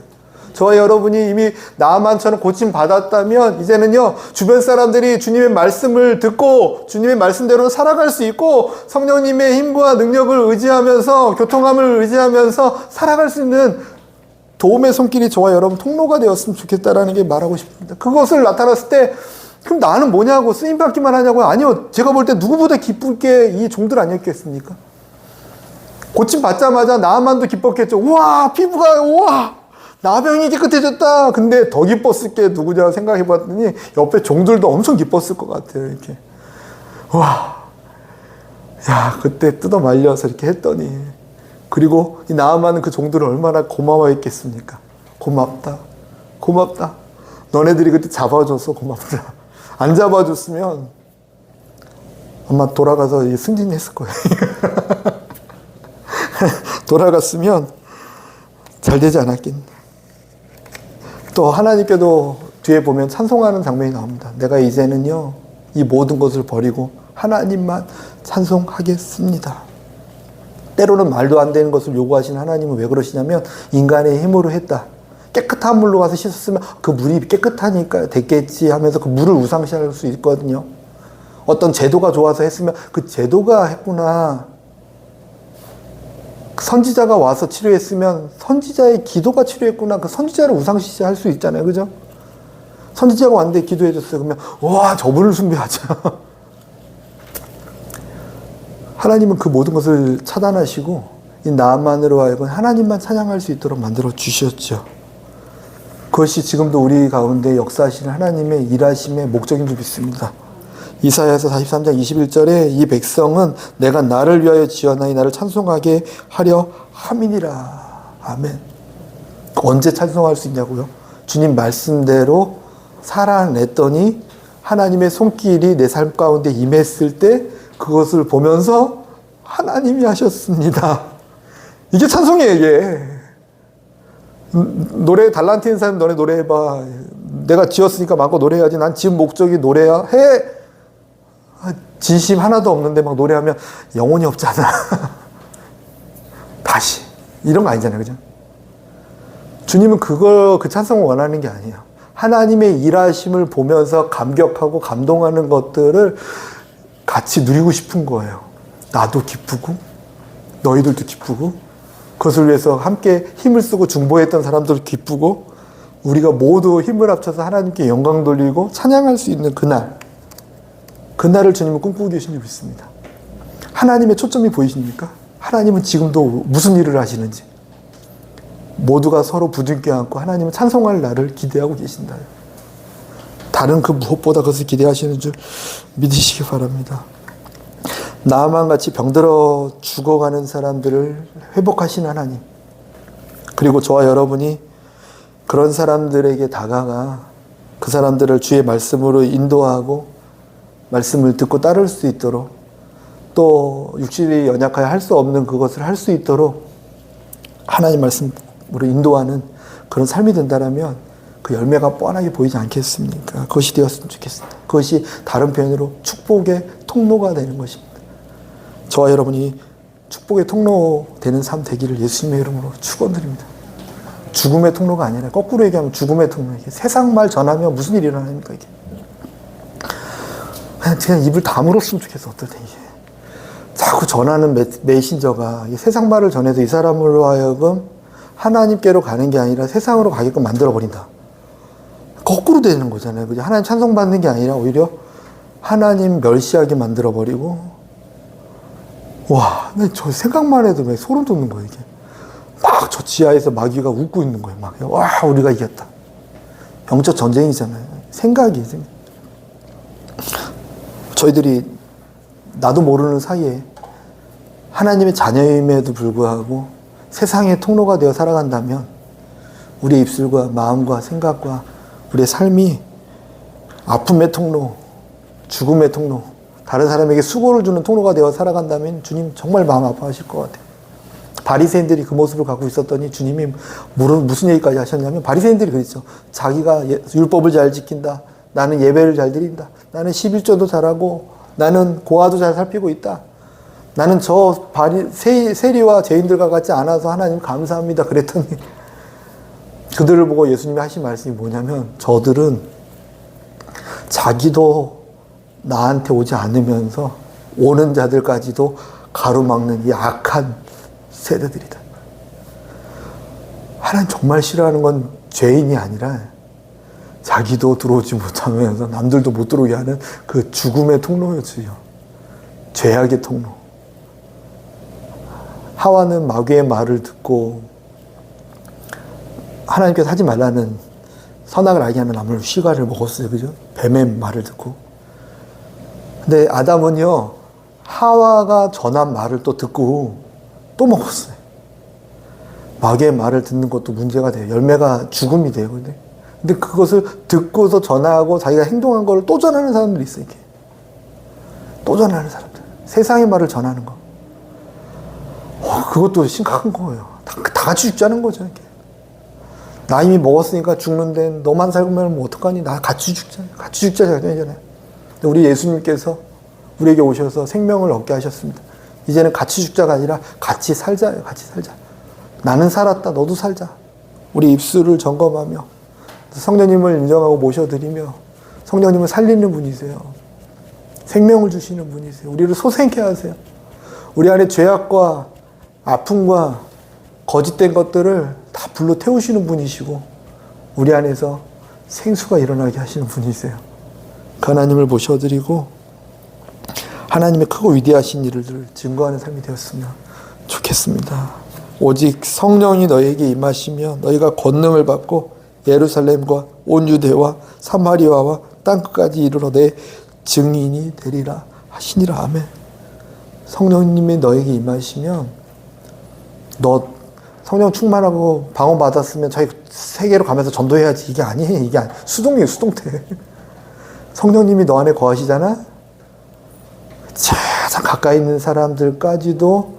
[SPEAKER 1] 저와 여러분이 이미 나아만처럼 고침 받았다면 이제는요, 주변 사람들이 주님의 말씀을 듣고 주님의 말씀대로 살아갈 수 있고 성령님의 힘과 능력을 의지하면서 교통함을 의지하면서 살아갈 수 있는 도움의 손길이 저와 여러분 통로가 되었으면 좋겠다라는 게 말하고 싶습니다. 그것을 나타났을 때 그럼 나는 뭐냐고 쓰임받기만 하냐고요? 아니요. 제가 볼 때 누구보다 기쁠 게 이 종들 아니었겠습니까? 고침 받자마자 나만도 기뻤겠죠. 우와, 피부가, 우와, 나병이 깨끗해졌다. 근데 더 기뻤을 게 누구냐 생각해 봤더니 옆에 종들도 엄청 기뻤을 것 같아요. 이렇게. 와, 야, 그때 뜯어 말려서 이렇게 했더니. 그리고 이 나아만은 그 종들을 얼마나 고마워했겠습니까? 고맙다. 고맙다. 너네들이 그때 잡아줘서 고맙다. 안 잡아줬으면 아마 돌아가서 승진했을 거예요. 돌아갔으면 잘 되지 않았겠나. 또 하나님께도 뒤에 보면 찬송하는 장면이 나옵니다. 내가 이제는요, 이 모든 것을 버리고 하나님만 찬송하겠습니다. 때로는 말도 안 되는 것을 요구하시는 하나님은 왜 그러시냐면 인간의 힘으로 했다. 깨끗한 물로 가서 씻었으면 그 물이 깨끗하니까 됐겠지 하면서 그 물을 우상시할 수 있거든요. 어떤 제도가 좋아서 했으면 그 제도가 했구나. 선지자가 와서 치료했으면 선지자의 기도가 치료했구나. 그 선지자를 우상시할 수 있잖아요. 그죠? 선지자가 왔는데 기도해줬어요. 그러면 와, 저분을 숭배하자. 하나님은 그 모든 것을 차단하시고 이 나만으로 하여금 하나님만 찬양할 수 있도록 만들어 주셨죠. 그것이 지금도 우리 가운데 역사하시는 하나님의 일하심의 목적인 줄 믿습니다. 이사야서 43장 21절에 이 백성은 내가 나를 위하여 지어나니 나를 찬송하게 하려 함이니라. 아멘. 언제 찬송할 수 있냐고요? 주님 말씀대로 살아냈더니 하나님의 손길이 내 삶 가운데 임했을 때 그것을 보면서 하나님이 하셨습니다. 이게 찬송이에요, 이게. 노래 달란트 있는 사람 너네 노래해봐. 내가 지었으니까 마음껏 노래해야지. 난 지은 목적이 노래야. 해! 진심 하나도 없는데 막 노래하면 영혼이 없잖아. 다시. 이런 거 아니잖아요, 그죠? 주님은 그 찬송을 원하는 게 아니에요. 하나님의 일하심을 보면서 감격하고 감동하는 것들을 같이 누리고 싶은 거예요. 나도 기쁘고 너희들도 기쁘고 그것을 위해서 함께 힘을 쓰고 중보했던 사람들도 기쁘고 우리가 모두 힘을 합쳐서 하나님께 영광 돌리고 찬양할 수 있는 그날을 주님은 꿈꾸고 계신 줄 믿습니다. 하나님의 초점이 보이십니까? 하나님은 지금도 무슨 일을 하시는지 모두가 서로 부둥켜 안고 하나님은 찬송할 날을 기대하고 계신다. 다른 그 무엇보다 그것을 기대하시는 줄 믿으시기 바랍니다. 나만 같이 병들어 죽어가는 사람들을 회복하신 하나님, 그리고 저와 여러분이 그런 사람들에게 다가가 그 사람들을 주의 말씀으로 인도하고 말씀을 듣고 따를 수 있도록, 또 육신이 연약하여 할 수 없는 그것을 할 수 있도록 하나님 말씀으로 인도하는 그런 삶이 된다면 그 열매가 뻔하게 보이지 않겠습니까? 그것이 되었으면 좋겠습니다. 그것이 다른 표현으로 축복의 통로가 되는 것입니다. 저와 여러분이 축복의 통로 되는 삶 되기를 예수님의 이름으로 축원드립니다. 죽음의 통로가 아니라 거꾸로 얘기하면 죽음의 통로. 이게 세상 말 전하면 무슨 일이 일어납니까, 이게? 그냥 입을 다물었으면 좋겠어, 어떨 때 이게. 자꾸 전하는 메신저가 세상 말을 전해서 이 사람으로 하여금 하나님께로 가는 게 아니라 세상으로 가게끔 만들어버린다. 거꾸로 되는 거잖아요. 그죠? 하나님 찬송받는 게 아니라 오히려 하나님 멸시하게 만들어버리고, 와, 저 생각만 해도 왜 소름 돋는 거예요, 이게. 막 저 지하에서 마귀가 웃고 있는 거예요, 막. 와, 우리가 이겼다. 영적 전쟁이잖아요. 생각이. 저희들이 나도 모르는 사이에 하나님의 자녀임에도 불구하고 세상의 통로가 되어 살아간다면 우리의 입술과 마음과 생각과 우리의 삶이 아픔의 통로, 죽음의 통로, 다른 사람에게 수고를 주는 통로가 되어 살아간다면 주님 정말 마음 아파하실 것 같아요. 바리새인들이 그 모습을 갖고 있었더니 주님이 무슨 얘기까지 하셨냐면, 바리새인들이 그랬죠. 자기가 율법을 잘 지킨다. 나는 예배를 잘 드린다. 나는 11조도 잘하고 나는 고아도 잘 살피고 있다. 나는 저 세리와 죄인들과 같지 않아서 하나님 감사합니다. 그랬더니 그들을 보고 예수님이 하신 말씀이 뭐냐면, 저들은 자기도 나한테 오지 않으면서 오는 자들까지도 가로막는 이 악한 세대들이다. 하나님 정말 싫어하는 건 죄인이 아니라 자기도 들어오지 못하면서 남들도 못 들어오게 하는 그 죽음의 통로였지요. 죄악의 통로. 하와는 마귀의 말을 듣고 하나님께서 하지 말라는 선악을 알게 하는 나무를 씨가를 먹었어요. 그죠? 뱀의 말을 듣고. 근데 아담은요, 하와가 전한 말을 또 듣고 또 먹었어요. 마귀의 말을 듣는 것도 문제가 돼요. 열매가 죽음이 돼요. 근데 그것을 듣고서 전하고 자기가 행동한 걸 또 전하는 사람들이 있어요. 이렇게. 또 전하는 사람들. 세상의 말을 전하는 거. 그것도 심각한 거예요. 다 같이 죽자는 거죠. 이렇게. 나 이미 먹었으니까 죽는데 너만 살면 뭐 어떡하니? 나 같이 죽자. 같이 죽자 작전이잖아요. 우리 예수님께서 우리에게 오셔서 생명을 얻게 하셨습니다. 이제는 같이 죽자가 아니라 같이 살자예요. 같이 살자. 나는 살았다. 너도 살자. 우리 입술을 점검하며 성령님을 인정하고 모셔드리며 성령님을 살리는 분이세요. 생명을 주시는 분이세요. 우리를 소생케 하세요. 우리 안에 죄악과 아픔과 거짓된 것들을 다 불러 태우시는 분이시고 우리 안에서 생수가 일어나게 하시는 분이세요. 그 하나님을 모셔드리고 하나님의 크고 위대하신 일을 증거하는 삶이 되었으면 좋겠습니다. 오직 성령이 너에게 임하시며 너희가 권능을 받고 예루살렘과 온 유대와 사마리아와 땅끝까지 이르러 내 증인이 되리라 하시니라. 아멘. 성령님이 너에게 임하시면 너 성령 충만하고 방언 받았으면 저희 세계로 가면서 전도해야지. 이게 아니에요. 이게 수동이에요. 수동태. 성령님이 너 안에 거하시잖아. 가장 가까이 있는 사람들까지도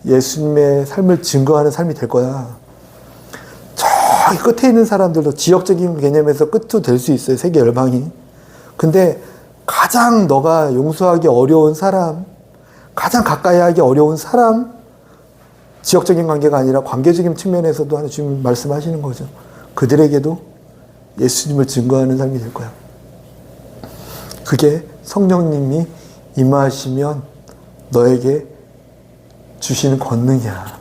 [SPEAKER 1] 예수님의 삶을 증거하는 삶이 될 거야. 저기 끝에 있는 사람들도 지역적인 개념에서 끝도 될 수 있어요. 세계 열방이. 근데 가장 너가 용서하기 어려운 사람, 가장 가까이 하기 어려운 사람, 지역적인 관계가 아니라 관계적인 측면에서도 하나님 말씀하시는 거죠. 그들에게도 예수님을 증거하는 삶이 될 거야. 그게 성령님이 임하시면 너에게 주시는 권능이야.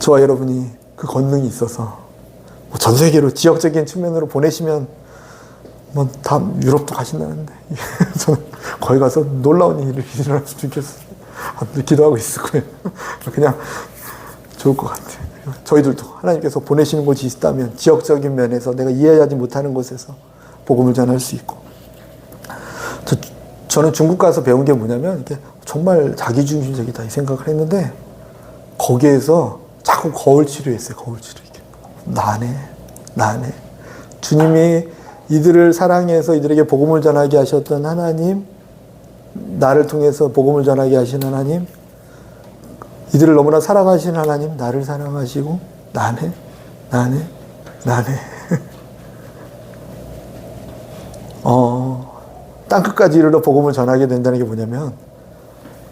[SPEAKER 1] 저와 여러분이 그 권능이 있어서 전 세계로 지역적인 측면으로 보내시면 뭐 다 유럽도 가신다는데 저는 거기 가서 놀라운 일이 일어났으면 좋겠어요. 기도하고 있을 거예요. 그냥 좋을 것 같아요. 저희들도 하나님께서 보내시는 곳이 있다면 지역적인 면에서 내가 이해하지 못하는 곳에서 복음을 전할 수 있고. 저는 중국 가서 배운 게 뭐냐면 이게 정말 자기중심적이다 이 생각을 했는데 거기에서 자꾸 거울 치료했어요. 거울 치료. 나 안에 주님이 이들을 사랑해서 이들에게 복음을 전하게 하셨던 하나님, 나를 통해서 복음을 전하게 하신 하나님, 이들을 너무나 사랑하신 하나님, 나를 사랑하시고 나네. 땅끝까지 이르러 복음을 전하게 된다는 게 뭐냐면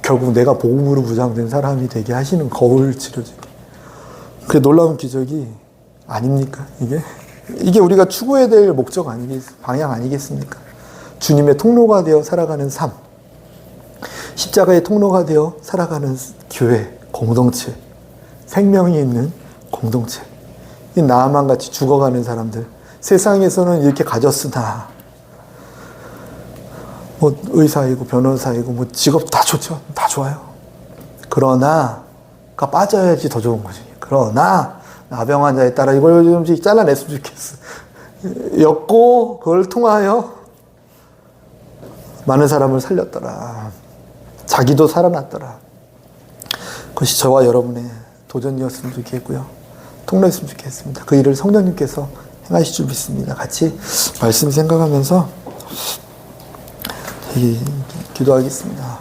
[SPEAKER 1] 결국 내가 복음으로 무장된 사람이 되게 하시는 거울 치료지. 그게 놀라운 기적이 아닙니까? 이게 우리가 추구해야 될 목적 방향 아니겠습니까? 주님의 통로가 되어 살아가는 삶, 십자가의 통로가 되어 살아가는 교회, 공동체, 생명이 있는 공동체. 이 나만 같이 죽어가는 사람들, 세상에서는 이렇게 가졌으나 뭐 의사이고 변호사이고 뭐 직업 다 좋죠. 다 좋아요. 그러나가 빠져야지 더 좋은 거지. 그러나 나병 환자에 따라 이걸 좀씩 잘라냈으면 좋겠어. 엮고 그걸 통하여 많은 사람을 살렸더라. 자기도 살아났더라. 그것이 저와 여러분의 도전이었으면 좋겠고요. 통로였으면 좋겠습니다. 그 일을 성령님께서 행하실 줄 믿습니다. 같이 말씀 생각하면서 기도하겠습니다.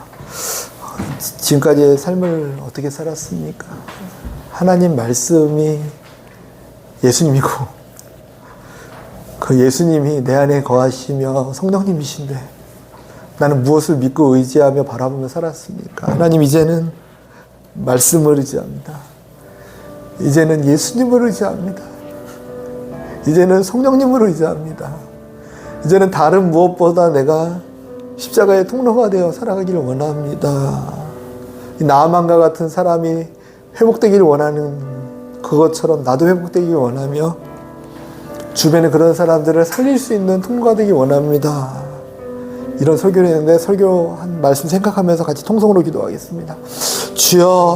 [SPEAKER 1] 지금까지의 삶을 어떻게 살았습니까? 하나님 말씀이 예수님이고 그 예수님이 내 안에 거하시며 성령님이신데 나는 무엇을 믿고 의지하며 바라보며 살았습니까? 하나님 이제는 말씀을 의지합니다. 이제는 예수님을 의지합니다. 이제는 성령님을 의지합니다. 이제는 다른 무엇보다 내가 십자가의 통로가 되어 살아가기를 원합니다. 이 나아만과 같은 사람이 회복되기를 원하는 그것처럼 나도 회복되기를 원하며 주변에 그런 사람들을 살릴 수 있는 통로가 되기 원합니다. 이런 설교를 했는데 설교한 말씀 생각하면서 같이 통성으로 기도하겠습니다. 주여